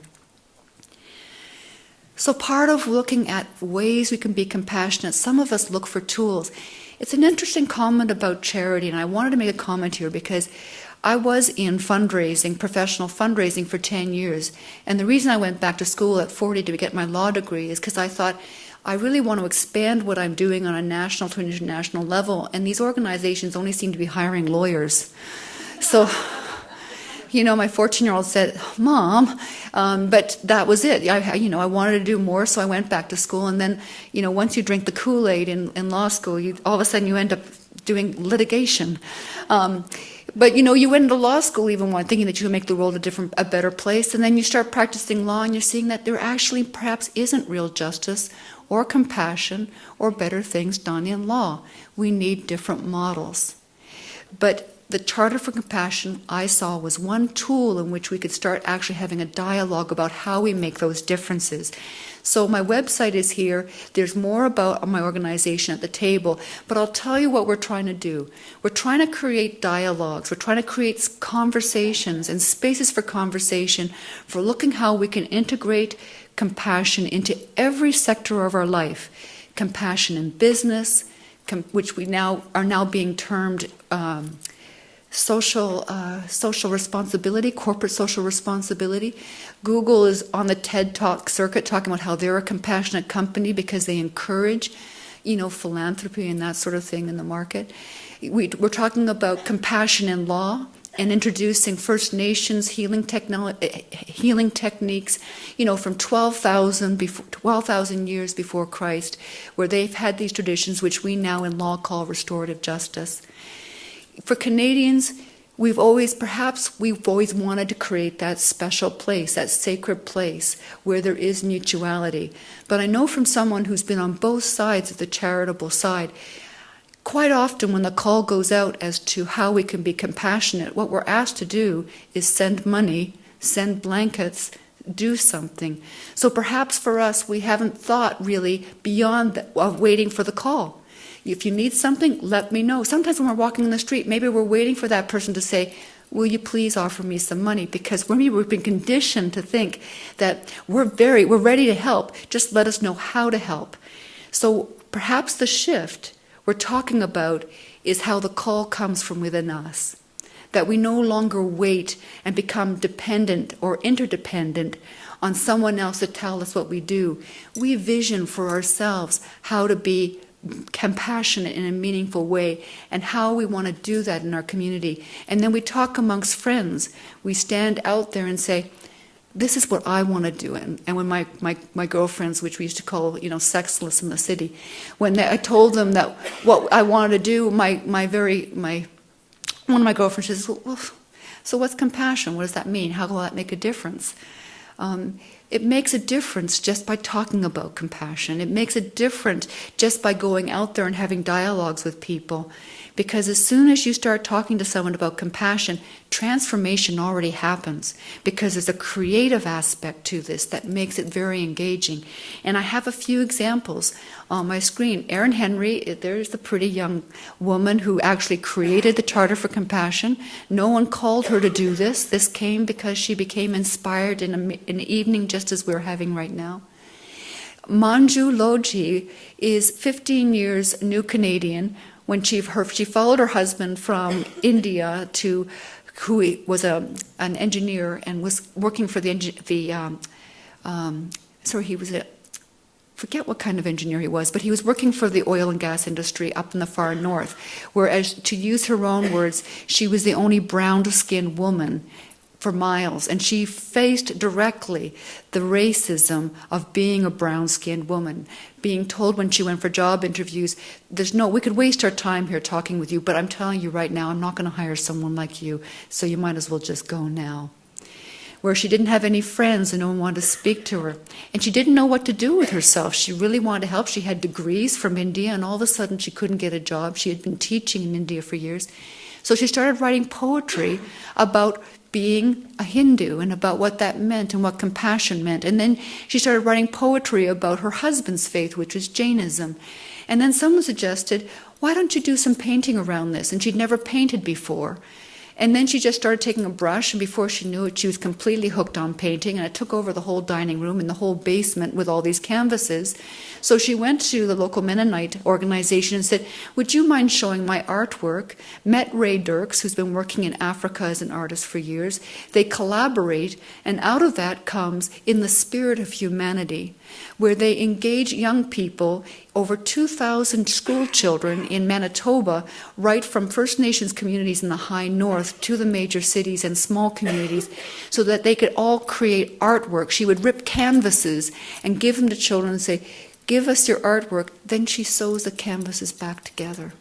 So part of looking at ways we can be compassionate, some of us look for tools. It's an interesting comment about charity, and I wanted to make a comment here because I was in fundraising, professional fundraising, for 10 years. And the reason I went back to school at 40 to get my law degree is because I thought, I really want to expand what I'm doing on a national to international level, and these organizations only seem to be hiring lawyers. So, my 14-year-old said, Mom, but that was it. I wanted to do more, so I went back to school. And then, once you drink the Kool-Aid in law school, all of a sudden you end up doing litigation. But you went into law school even thinking that you would make the world a better place, and then you start practicing law and you're seeing that there actually perhaps isn't real justice or compassion or better things done in law. We need different models. But the Charter for Compassion I saw was one tool in which we could start actually having a dialogue about how we make those differences. So my website is here. There's more about my organization at the table, but I'll tell you what we're trying to do. We're trying to create dialogues. We're trying to create conversations and spaces for conversation, for looking how we can integrate compassion into every sector of our life. Compassion in business, which we are now being termed social responsibility, corporate social responsibility. Google is on the TED Talk circuit talking about how they're a compassionate company because they encourage, philanthropy and that sort of thing in the market. We're talking about compassion in law and introducing First Nations healing techniques, from 12,000 years before Christ, where they've had these traditions which we now in law call restorative justice. For Canadians, we've always wanted to create that special place, that sacred place where there is mutuality. But I know from someone who's been on both sides of the charitable side, quite often when the call goes out as to how we can be compassionate, what we're asked to do is send money, send blankets, do something. So perhaps for us, we haven't thought really beyond of waiting for the call. If you need something, let me know. Sometimes when we're walking in the street, maybe we're waiting for that person to say, will you please offer me some money? Because we've been conditioned to think that we're ready to help, just let us know how to help. So perhaps the shift we're talking about is how the call comes from within us. That we no longer wait and become dependent or interdependent on someone else to tell us what we do. We vision for ourselves how to be compassionate in a meaningful way and how we want to do that in our community. And then we talk amongst friends. We stand out there and say, this is what I want to do. And when my girlfriends, which we used to call, sexless in the city, I told them that what I wanted to do, one of my girlfriends says, well, so what's compassion? What does that mean? How will that make a difference? It makes a difference just by talking about compassion. It makes a difference just by going out there and having dialogues with people. Because as soon as you start talking to someone about compassion, transformation already happens. Because there's a creative aspect to this that makes it very engaging. And I have a few examples on my screen. Erin Henry, there's the pretty young woman who actually created the Charter for Compassion. No one called her to do this. This came because she became inspired in an evening just as we're having right now. Manju Loji is 15 years new Canadian. When she followed her husband from India who was an engineer and was working for forget what kind of engineer he was, but he was working for the oil and gas industry up in the far north, whereas, to use her own words, she was the only brown-skinned woman for miles, and she faced directly the racism of being a brown-skinned woman, being told when she went for job interviews, we could waste our time here talking with you, but I'm telling you right now, I'm not going to hire someone like you, so you might as well just go now. Where she didn't have any friends and no one wanted to speak to her. And she didn't know what to do with herself. She really wanted to help. She had degrees from India, and all of a sudden she couldn't get a job. She had been teaching in India for years. So she started writing poetry about being a Hindu and about what that meant and what compassion meant. And then she started writing poetry about her husband's faith, which was Jainism. And then someone suggested, why don't you do some painting around this? And she'd never painted before. And then she just started taking a brush, and before she knew it, she was completely hooked on painting, and it took over the whole dining room and the whole basement with all these canvases. So she went to the local Mennonite organization and said, would you mind showing my artwork? Met Ray Dirks, who's been working in Africa as an artist for years. They collaborate, and out of that comes In the Spirit of Humanity, where they engage young people, over 2,000 school children in Manitoba, right from First Nations communities in the high north to the major cities and small communities, so that they could all create artwork. She would rip canvases and give them to children and say, give us your artwork. Then she sews the canvases back together.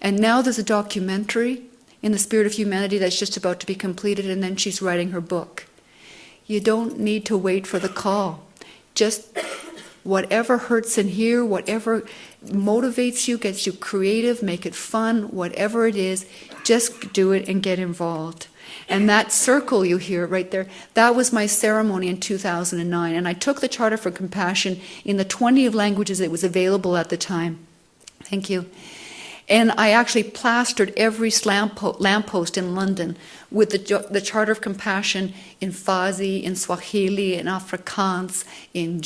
And now there's a documentary, In the Spirit of Humanity, that's just about to be completed, and then she's writing her book. You don't need to wait for the call. Just whatever hurts in here, whatever motivates you, gets you creative, make it fun, whatever it is, just do it and get involved. And that circle you hear right there, that was my ceremony in 2009. And I took the Charter for Compassion in the 20 languages that was available at the time. Thank you. And I actually plastered every lamppost in London with the Charter of Compassion in Farsi, in Swahili, in Afrikaans, in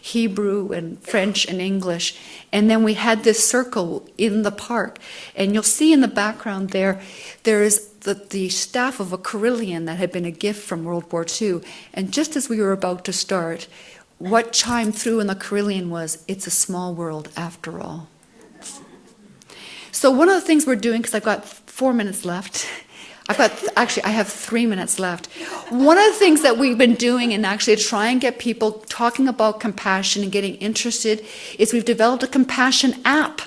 Hebrew, and French, and English. And then we had this circle in the park. And you'll see in the background there is the staff of a carillon that had been a gift from World War II. And just as we were about to start, what chimed through in the carillon was, it's a small world after all. So one of the things we're doing, because I've got 4 minutes left. I have 3 minutes left. One of the things that we've been doing and actually to try and get people talking about compassion and getting interested is we've developed a compassion app.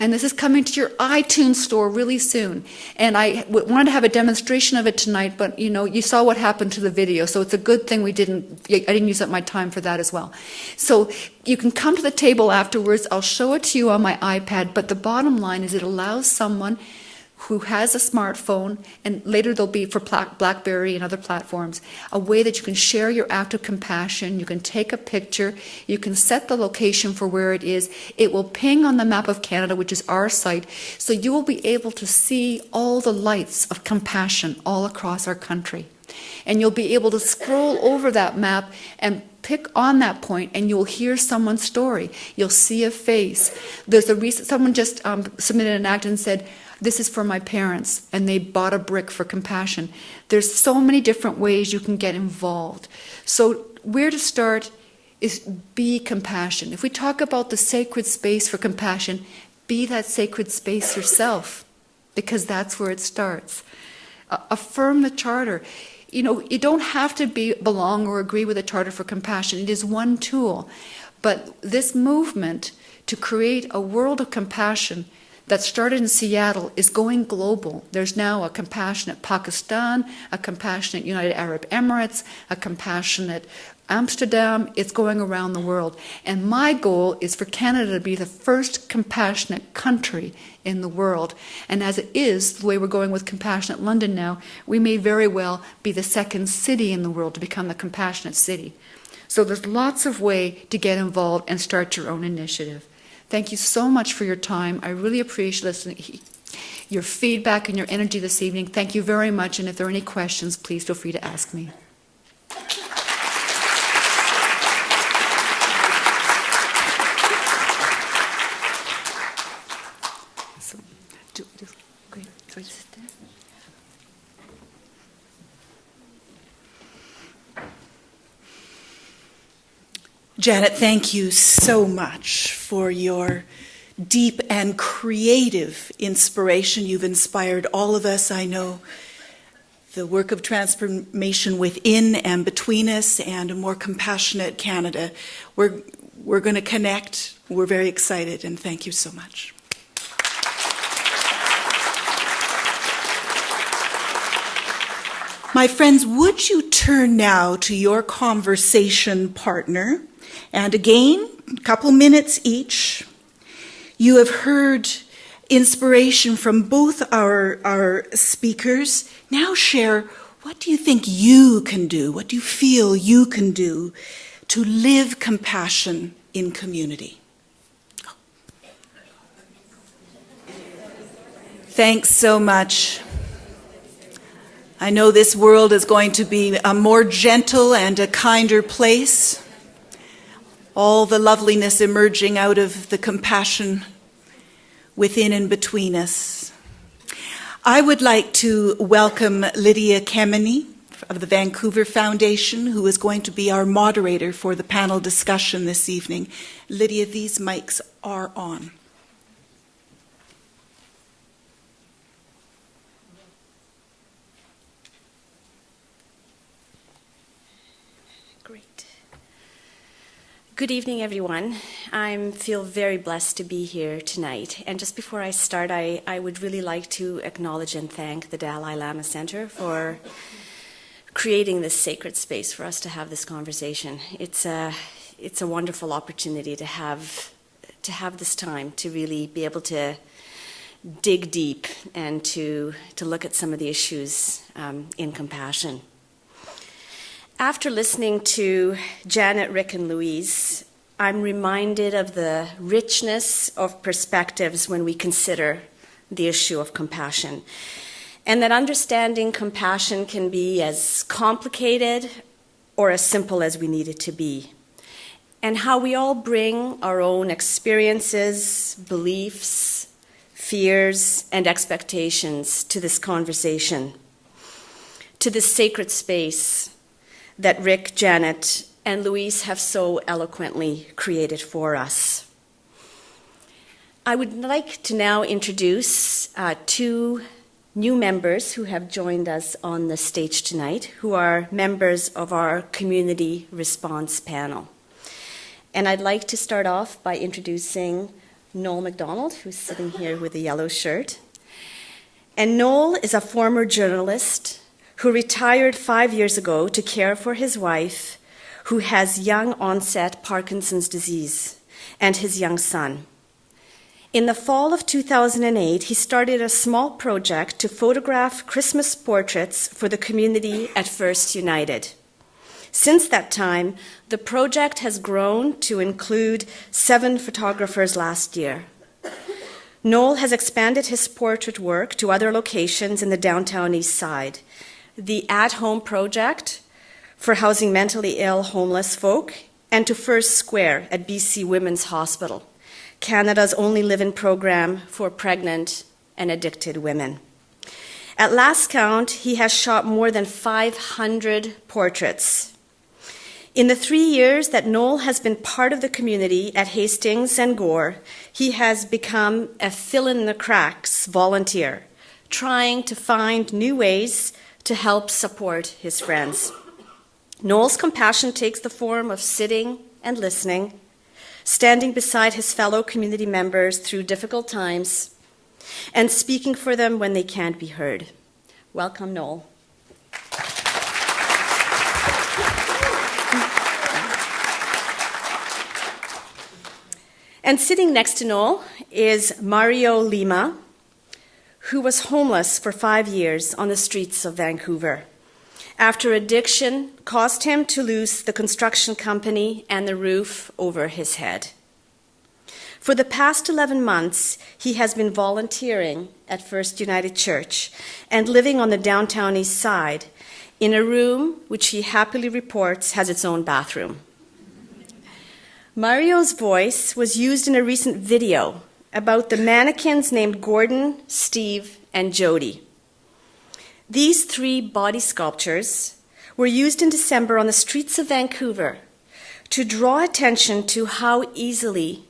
And this is coming to your iTunes store really soon. And I wanted to have a demonstration of it tonight, but you saw what happened to the video, so it's a good thing I didn't use up my time for that as well. So you can come to the table afterwards. I'll show it to you on my iPad, but the bottom line is it allows someone who has a smartphone, and later there'll be for BlackBerry and other platforms, a way that you can share your act of compassion. You can take a picture. You can set the location for where it is. It will ping on the map of Canada, which is our site, so you will be able to see all the lights of compassion all across our country. And you'll be able to scroll over that map and pick on that point, and you'll hear someone's story. You'll see a face. Someone just submitted an act and said, "This is for my parents," and they bought a brick for compassion. There's so many different ways you can get involved. So where to start is be compassion. If we talk about the sacred space for compassion, be that sacred space yourself, because that's where it starts. Affirm the charter. You don't have to belong or agree with the Charter for Compassion. It is one tool. But this movement to create a world of compassion that started in Seattle is going global. There's now a compassionate Pakistan, a compassionate United Arab Emirates, a compassionate Amsterdam. It's going around the world. And my goal is for Canada to be the first compassionate country in the world. And as it is, the way we're going with Compassionate London now, we may very well be the second city in the world to become the compassionate city. So there's lots of way to get involved and start your own initiative. Thank you so much for your time. I really appreciate listening, your feedback and your energy this evening. Thank you very much. And if there are any questions, please feel free to ask me. Janet, thank you so much for your deep and creative inspiration. You've inspired all of us. I know the work of transformation within and between us and a more compassionate Canada. We're going to connect. We're very excited, and thank you so much. My friends, would you turn now to your conversation partner? And again, a couple minutes each. You have heard inspiration from both our speakers. Now share, what do you think you can do? What do you feel you can do to live compassion in community? Thanks so much. I know this world is going to be a more gentle and a kinder place. All the loveliness emerging out of the compassion within and between us. I would like to welcome Lydia Kemeny of the Vancouver Foundation, who is going to be our moderator for the panel discussion this evening. Lydia, these mics are on. Good evening, everyone. I feel very blessed to be here tonight. And just before I start, I would really like to acknowledge and thank the Dalai Lama Center for creating this sacred space for us to have this conversation. It's a wonderful opportunity to have this time to really be able to dig deep and to look at some of the issues in compassion. After listening to Janet, Rick, and Louise, I'm reminded of the richness of perspectives when we consider the issue of compassion, and that understanding compassion can be as complicated or as simple as we need it to be, and how we all bring our own experiences, beliefs, fears, and expectations to this conversation, to this sacred space that Rick, Janet, and Louise have so eloquently created for us. I would like to now introduce two new members who have joined us on the stage tonight, who are members of our community response panel. And I'd like to start off by introducing Noel MacDonald, who's sitting here with a yellow shirt. And Noel is a former journalist who retired 5 years ago to care for his wife, who has young onset Parkinson's disease, and his young son. In the fall of 2008, he started a small project to photograph Christmas portraits for the community at First United. Since that time, the project has grown to include 7 photographers last year. Noel has expanded his portrait work to other locations in the downtown east side. The At Home project for housing mentally ill homeless folk, and to First Square at BC Women's Hospital, Canada's only live-in program for pregnant and addicted women. At last count, he has shot more than 500 portraits. In the 3 years that Noel has been part of the community at Hastings and Gore, he has become a fill-in-the-cracks volunteer, trying to find new ways to help support his friends. Noel's compassion takes the form of sitting and listening, standing beside his fellow community members through difficult times, and speaking for them when they can't be heard. Welcome, Noel. And sitting next to Noel is Mario Lima, who was homeless for 5 years on the streets of Vancouver, after addiction caused him to lose the construction company and the roof over his head. For the past 11 months, he has been volunteering at First United Church and living on the downtown east side in a room which he happily reports has its own bathroom. Mario's voice was used in a recent video about the mannequins named Gordon, Steve, and Jody. These 3 body sculptures were used in December on the streets of Vancouver to draw attention to how easily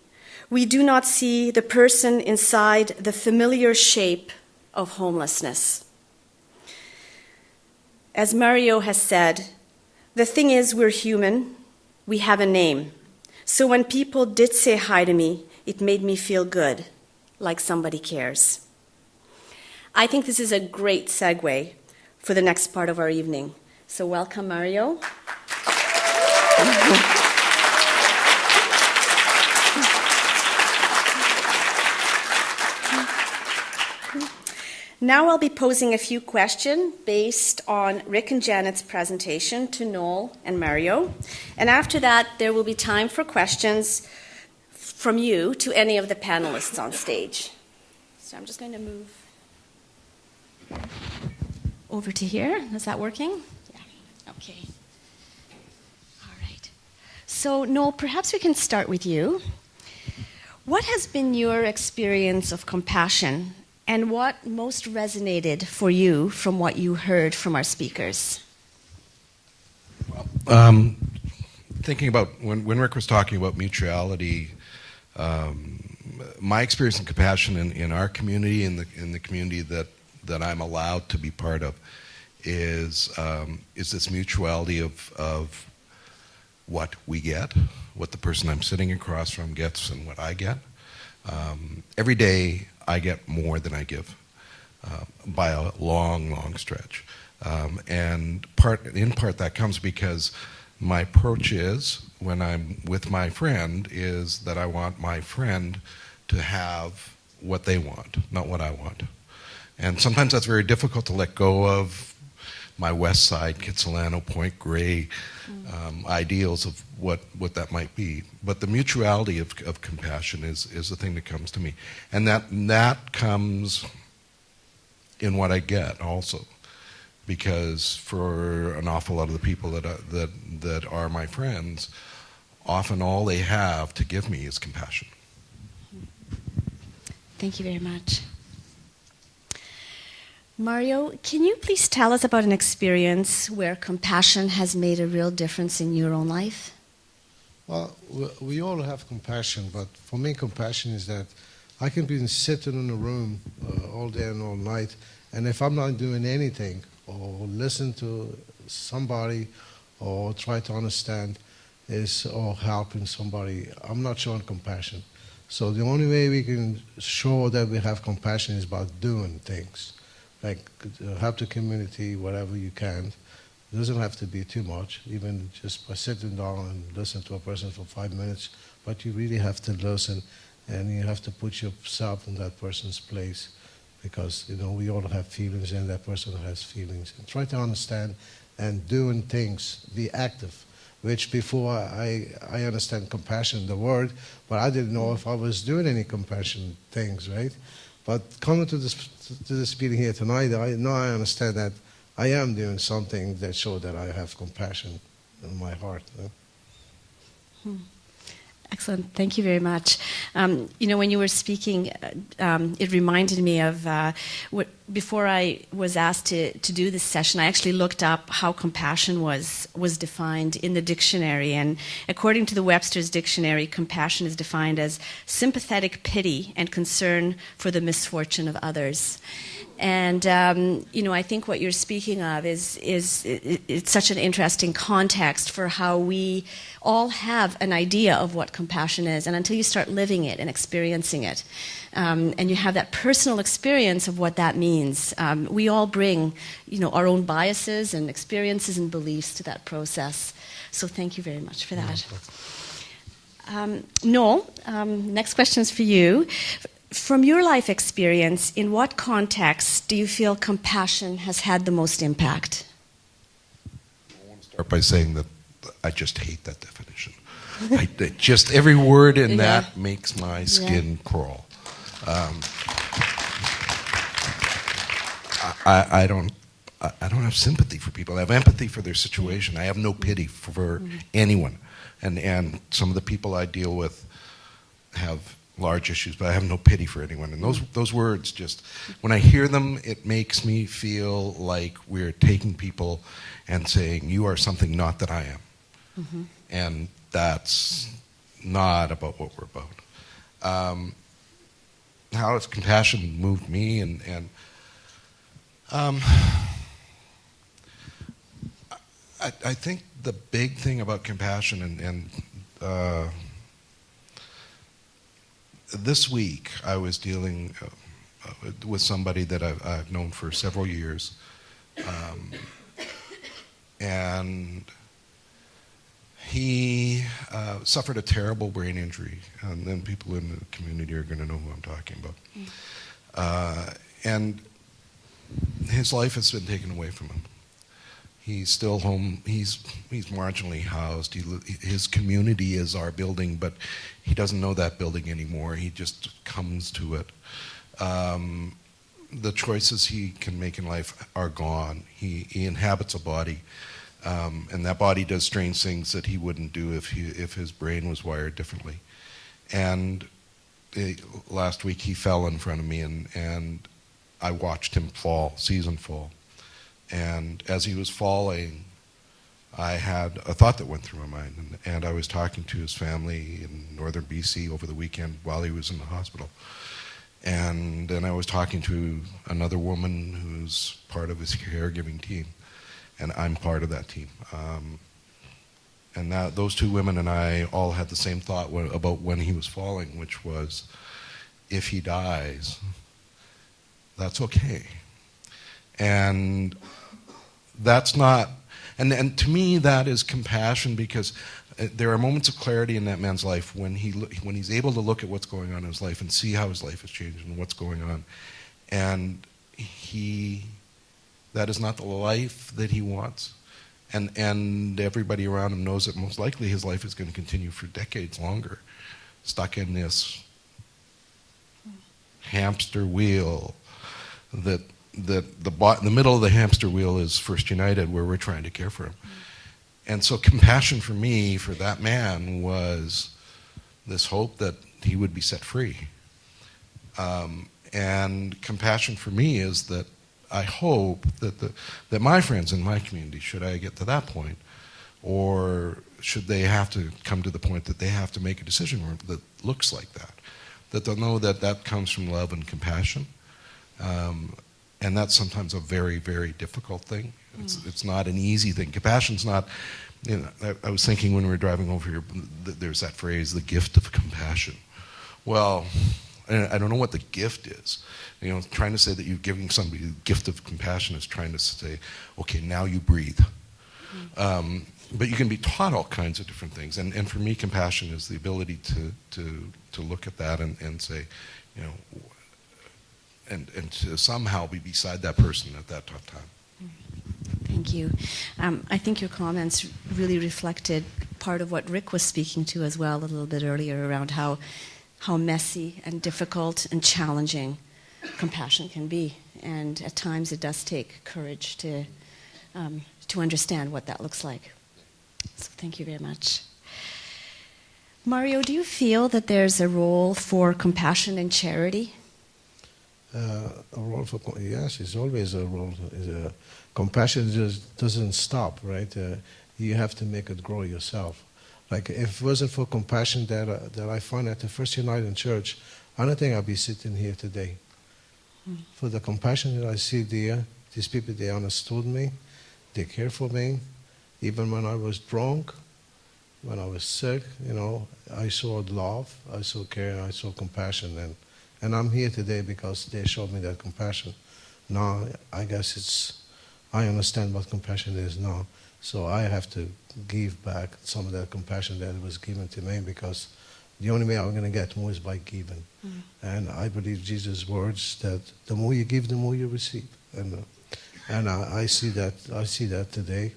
we do not see the person inside the familiar shape of homelessness. As Mario has said, the thing is we're human, we have a name. So when people did say hi to me, it made me feel good, like somebody cares. I think this is a great segue for the next part of our evening. So welcome, Mario. Now I'll be posing a few questions based on Rick and Janet's presentation to Noel and Mario. And after that, there will be time for questions from you to any of the panelists on stage. So I'm just going to move over to here. Is that working? Yeah. Okay. All right. So, Noel, perhaps we can start with you. What has been your experience of compassion, and what most resonated for you from what you heard from our speakers? Well, thinking about when Rick was talking about mutuality, my experience in compassion in our community, in the community that I'm allowed to be part of, is this mutuality of what we get, what the person I'm sitting across from gets, and what I get. Every day I get more than I give, by a long stretch. And in part that comes because my approach is, when I'm with my friend, is that I want my friend to have what they want, not what I want. And sometimes that's very difficult to let go of my West Side, Kitsilano, Point Grey ideals of what that might be. But the mutuality of compassion is the thing that comes to me. And that comes in what I get also. Because for an awful lot of the people that are my friends, often all they have to give me is compassion. Thank you very much. Mario, can you please tell us about an experience where compassion has made a real difference in your own life? Well, we all have compassion, but for me, compassion is that I can be sitting in a room all day and all night. And if I'm not doing anything or listen to somebody or try to understand or helping somebody, I'm not showing compassion. So the only way we can show that we have compassion is by doing things. Like help the community whatever you can. It doesn't have to be too much, even just by sitting down and listen to a person for 5 minutes. But you really have to listen, and you have to put yourself in that person's place, because we all have feelings, and that person has feelings. And try to understand and doing things, be active. Which before I understand compassion, the word, but I didn't know if I was doing any compassion things, right? But coming to this meeting here tonight, I understand that I am doing something that shows that I have compassion in my heart. Excellent. Thank you very much. When you were speaking, it reminded me of before I was asked to do this session, I actually looked up how compassion was defined in the dictionary. And according to the Webster's Dictionary, compassion is defined as sympathetic pity and concern for the misfortune of others. And, I think what you're speaking of is it's such an interesting context for how we all have an idea of what compassion is. And until you start living it and experiencing it, and you have that personal experience of what that means, we all bring, our own biases and experiences and beliefs to that process. So thank you very much for that. Noel, next question is for you. From your life experience, in what context do you feel compassion has had the most impact? I want to start by saying that I just hate that definition. Just every word in that makes my skin crawl. I don't have sympathy for people. I have empathy for their situation. I have no pity for anyone. And some of the people I deal with have large issues, but I have no pity for anyone. And those words just, when I hear them, it makes me feel like we're taking people and saying, you are something not that I am. Mm-hmm. And that's not about what we're about. How has compassion moved me? And I think the big thing about compassion and this week, I was dealing with somebody that I've known for several years, and he suffered a terrible brain injury, and then people in the community are going to know who I'm talking about. And his life has been taken away from him. He's still home. He's marginally housed. His community is our building, but he doesn't know that building anymore. He just comes to it. The choices he can make in life are gone. He inhabits a body, and that body does strange things that he wouldn't do if his brain was wired differently. And last week he fell in front of me, and I watched him season fall. And as he was falling, I had a thought that went through my mind. And I was talking to his family in northern BC over the weekend while he was in the hospital. And then I was talking to another woman who's part of his caregiving team. And I'm part of that team. And those two women and I all had the same thought about when he was falling, which was, if he dies, that's okay. And that's not, and to me that is compassion, because there are moments of clarity in that man's life when he's able to look at what's going on in his life and see how his life has changed and what's going on, and that is not the life that he wants, and everybody around him knows that most likely his life is going to continue for decades longer, stuck in this hamster wheel that the middle of the hamster wheel is First United, where we're trying to care for him. And so compassion for me, for that man, was this hope that he would be set free. And compassion for me is that I hope that my friends in my community, should I get to that point, or should they have to come to the point that they have to make a decision that looks like that they'll know that comes from love and compassion, And that's sometimes a very, very difficult thing. It's not an easy thing. Compassion's not, you know, I was thinking when we were driving over here, there's that phrase, the gift of compassion. Well, I don't know what the gift is. You know, trying to say that you're giving somebody the gift of compassion is trying to say, okay, now you breathe. But you can be taught all kinds of different things. And for me, compassion is the ability to look at that and say, you know, and to somehow be beside that person at that tough time. Thank you. I think your comments really reflected part of what Rick was speaking to as well a little bit earlier around how messy and difficult and challenging compassion can be. And at times it does take courage to understand what that looks like. So thank you very much. Mario, do you feel that there's a role for compassion in charity? A role for, yes, it's always a role. Compassion just doesn't stop, right? You have to make it grow yourself. Like if it wasn't for compassion that I find at the First United Church, I don't think I'd be sitting here today. For the compassion that I see there, these people, they understood me, they cared for me. Even when I was drunk, when I was sick, you know, I saw love, I saw care, I saw compassion. And I'm here today because they showed me that compassion. Now, I guess I understand what compassion is now. So I have to give back some of that compassion that was given to me, because the only way I'm going to get more is by giving. And I believe Jesus' words that the more you give, the more you receive. And I see that today.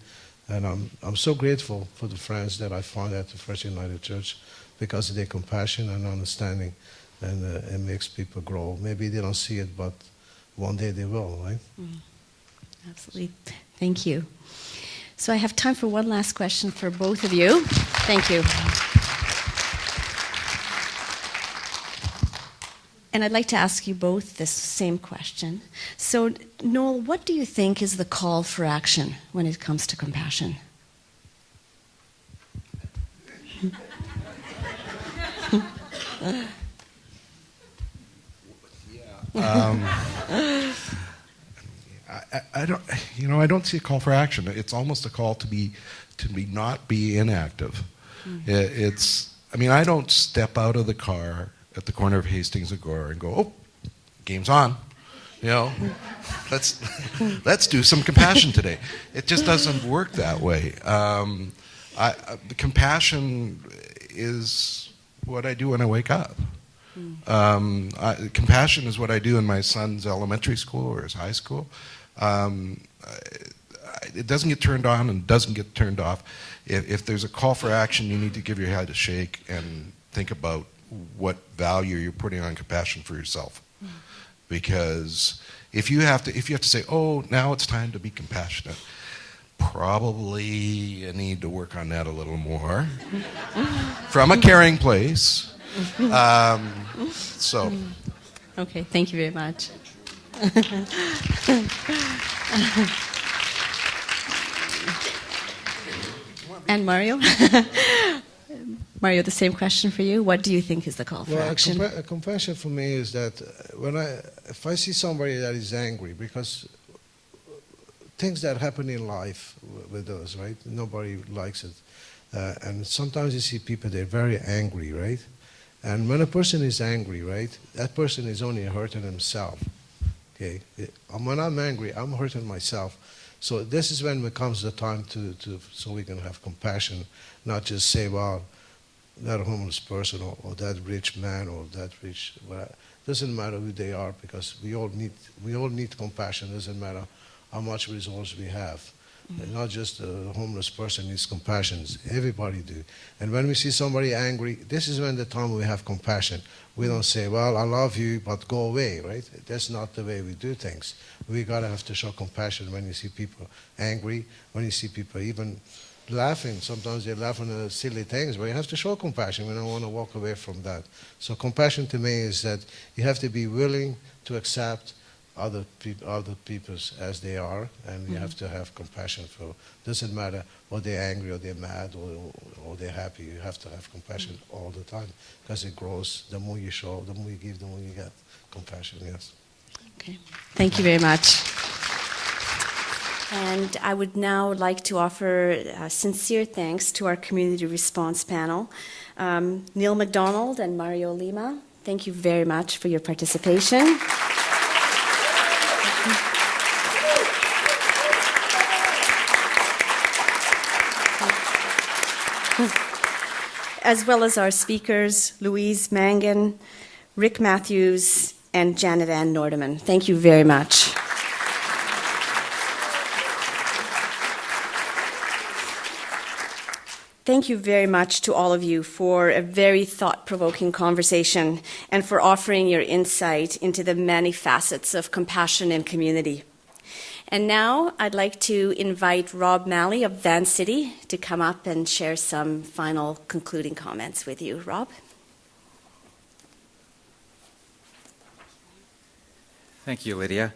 And I'm so grateful for the friends that I found at the First United Church, because of their compassion and understanding. And it makes people grow. Maybe they don't see it, but one day they will, right? Absolutely. Thank you. So I have time for one last question for both of you. Thank you. And I'd like to ask you both this same question. So, Noel, what do you think is the call for action when it comes to compassion? I don't see a call for action. It's almost a call to not be inactive. I don't step out of the car at the corner of Hastings and Gore and go, oh, game's on. You know, let's do some compassion today. It just doesn't work that way. The compassion is what I do when I wake up. Compassion is what I do in my son's elementary school or his high school. It doesn't get turned on and doesn't get turned off. If there's a call for action, you need to give your head a shake and think about what value you're putting on compassion for yourself. Because if you have to say, oh, now it's time to be compassionate, probably you need to work on that a little more from a caring place. Okay, thank you very much. And Mario? Mario, the same question for you. What do you think is the call for action? Compassion for me is that if I see somebody that is angry, because things that happen in life with us, right? Nobody likes it. And sometimes you see people, they're very angry, right? And when a person is angry, right, that person is only hurting himself. Okay? When I'm angry, I'm hurting myself. So this is when it comes the time so we can have compassion, not just say, well, that homeless person or that rich man or that rich, well, doesn't matter who they are, because we all need compassion. Doesn't matter how much resource we have. Not just the homeless person needs compassion. Everybody do. And when we see somebody angry, this is when the time we have compassion. We don't say, well, I love you, but go away, right? That's not the way we do things. We gotta have to show compassion when you see people angry, when you see people even laughing. Sometimes they laugh at silly things, but you have to show compassion. We don't want to walk away from that. So compassion to me is that you have to be willing to accept other people as they are, and you have to have compassion for. Doesn't matter whether they're angry or they're mad or they're happy. You have to have compassion all the time, because it grows. The more you show, the more you give, the more you get. Compassion, yes. Okay. Thank you very much. And I would now like to offer sincere thanks to our community response panel. Neil McDonald and Mario Lima, thank you very much for your participation. As well as our speakers, Louise Mangan, Rick Matthews, and Janet Ann Nordman. Thank you very much. Thank you very much to all of you for a very thought-provoking conversation and for offering your insight into the many facets of compassion and community. And now I'd like to invite Rob Malley of Van City to come up and share some final concluding comments with you. Rob? Thank you, Lydia.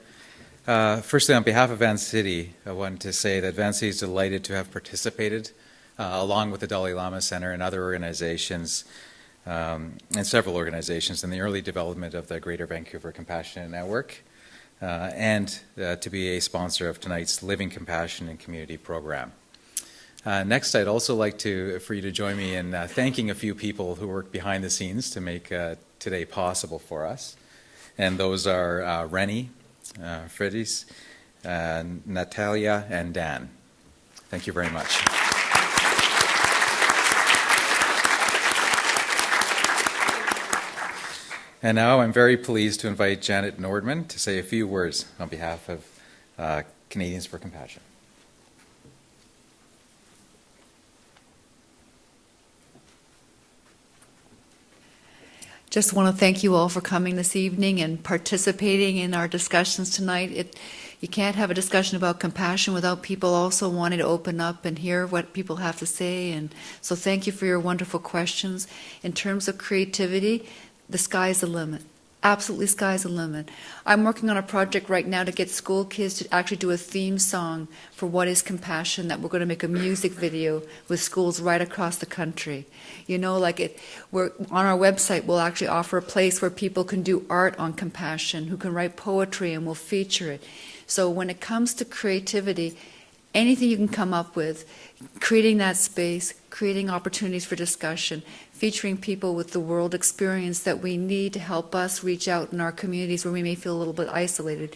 Firstly, on behalf of Van City, I wanted to say that Van City is delighted to have participated along with the Dalai Lama Center and other organizations, and several organizations, in the early development of the Greater Vancouver Compassionate Network, and to be a sponsor of tonight's Living Compassion and Community program. Next, I'd also like for you to join me in thanking a few people who worked behind the scenes to make today possible for us. And those are Rennie, Fredis, Natalia, and Dan. Thank you very much. And now I'm very pleased to invite Janet Nordman to say a few words on behalf of Canadians for Compassion. Just want to thank you all for coming this evening and participating in our discussions tonight. You can't have a discussion about compassion without people also wanting to open up and hear what people have to say. And so thank you for your wonderful questions. In terms of creativity, the sky's the limit. Absolutely, sky's the limit. I'm working on a project right now to get school kids to actually do a theme song for what is compassion, that we're going to make a music video with schools right across the country. You know, we're on our website, we'll actually offer a place where people can do art on compassion, who can write poetry, and we'll feature it. So when it comes to creativity, anything you can come up with, creating that space, creating opportunities for discussion, featuring people with the world experience that we need to help us reach out in our communities where we may feel a little bit isolated.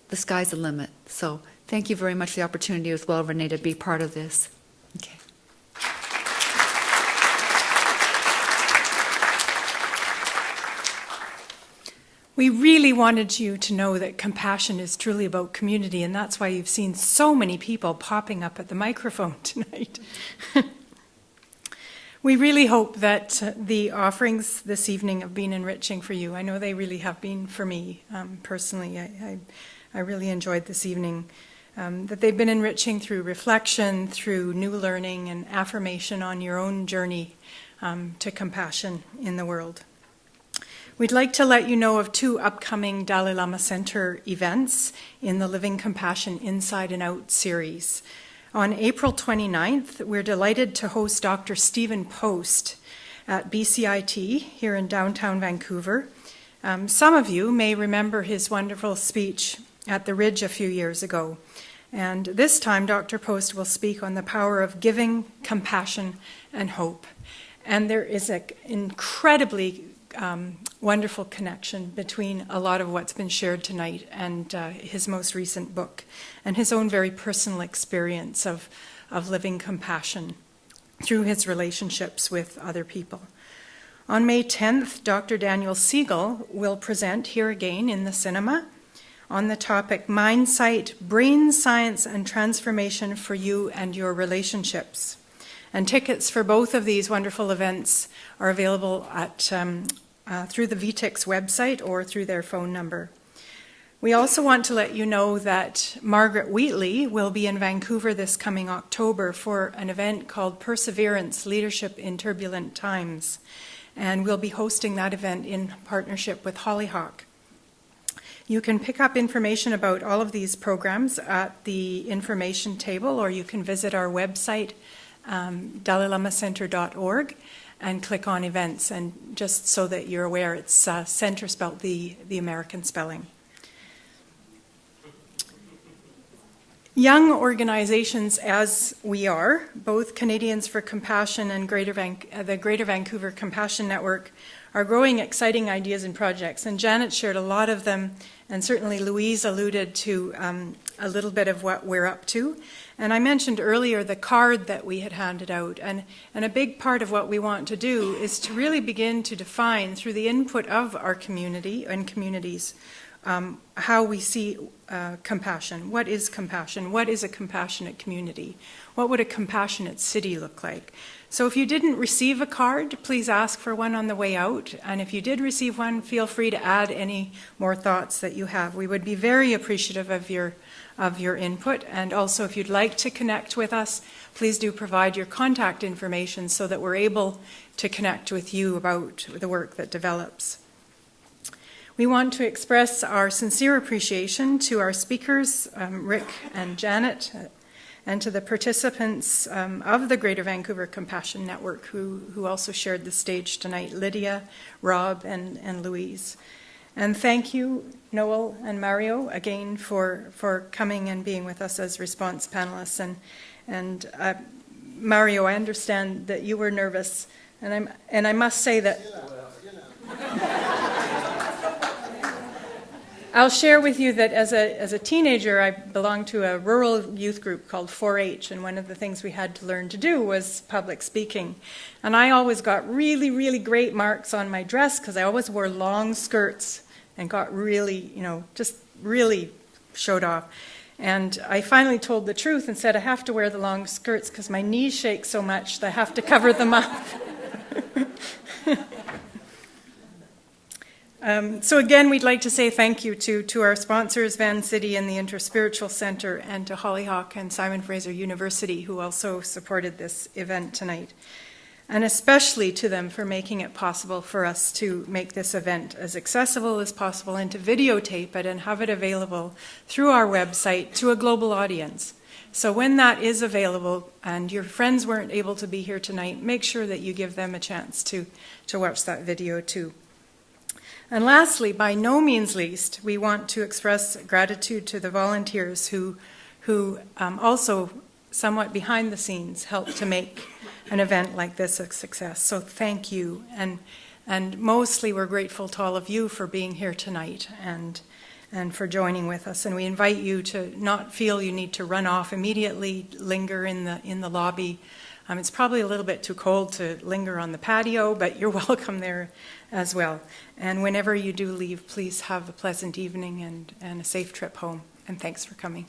The sky's the limit. So thank you very much for the opportunity as well, Renee, to be part of this. Okay. We really wanted you to know that compassion is truly about community, and that's why you've seen so many people popping up at the microphone tonight. We really hope that the offerings this evening have been enriching for you. I know they really have been for me personally. I really enjoyed this evening. That they've been enriching through reflection, through new learning and affirmation on your own journey to compassion in the world. We'd like to let you know of 2 upcoming Dalai Lama Center events in the Living Compassion Inside and Out series. On April 29th, we're delighted to host Dr. Stephen Post at BCIT here in downtown Vancouver. Some of you may remember his wonderful speech at the Ridge a few years ago. And this time, Dr. Post will speak on the power of giving, compassion, and hope. And there is an incredibly wonderful connection between a lot of what's been shared tonight and his most recent book and his own very personal experience of living compassion through his relationships with other people. On May 10th, Dr. Daniel Siegel will present here again in the cinema on the topic Mindsight, Brain Science and Transformation for You and Your Relationships. And tickets for both of these wonderful events are available at through the VTIX website or through their phone number. We also want to let you know that Margaret Wheatley will be in Vancouver this coming October for an event called Perseverance, Leadership in Turbulent Times. And we'll be hosting that event in partnership with Hollyhock. You can pick up information about all of these programs at the information table, or you can visit our website, DalaiLamaCenter.org, and click on events. And just so that you're aware, it's center spelled the American spelling. young organizations as we are, both Canadians for Compassion and the Greater Vancouver Compassion Network, are growing exciting ideas and projects. And Janet shared a lot of them, and certainly Louise alluded to a little bit of what we're up to. And I mentioned earlier the card that we had handed out. And a big part of what we want to do is to really begin to define, through the input of our community and communities, how we see compassion. What is compassion? What is a compassionate community? What would a compassionate city look like? So if you didn't receive a card, please ask for one on the way out. And if you did receive one, feel free to add any more thoughts that you have. We would be very appreciative of your input. And also, if you'd like to connect with us, please do provide your contact information so that we're able to connect with you about the work that develops. We want to express our sincere appreciation to our speakers, Rick and Janet, and to the participants of the Greater Vancouver Compassion Network who also shared the stage tonight, Lydia, Rob, and Louise. And thank you, Noel and Mario, again for coming and being with us as response panelists. And Mario, I understand that you were nervous, and I must say that I'll share with you that as a teenager, I belonged to a rural youth group called 4-H, and one of the things we had to learn to do was public speaking. And I always got really, really great marks on my dress because I always wore long skirts and got really, just really showed off. And I finally told the truth and said I have to wear the long skirts because my knees shake so much that I have to cover them up. So again, we'd like to say thank you to our sponsors, Van City and the Interspiritual Center, and to Hollyhock and Simon Fraser University, who also supported this event tonight. And especially to them for making it possible for us to make this event as accessible as possible and to videotape it and have it available through our website to a global audience. So when that is available and your friends weren't able to be here tonight, make sure that you give them a chance to watch that video too. And lastly, by no means least, we want to express gratitude to the volunteers who also, somewhat behind the scenes, helped to make an event like this a success. So thank you. And mostly we're grateful to all of you for being here tonight and for joining with us. And we invite you to not feel you need to run off immediately, linger in the lobby. It's probably a little bit too cold to linger on the patio, but you're welcome there as well. And whenever you do leave, please have a pleasant evening and a safe trip home. And thanks for coming.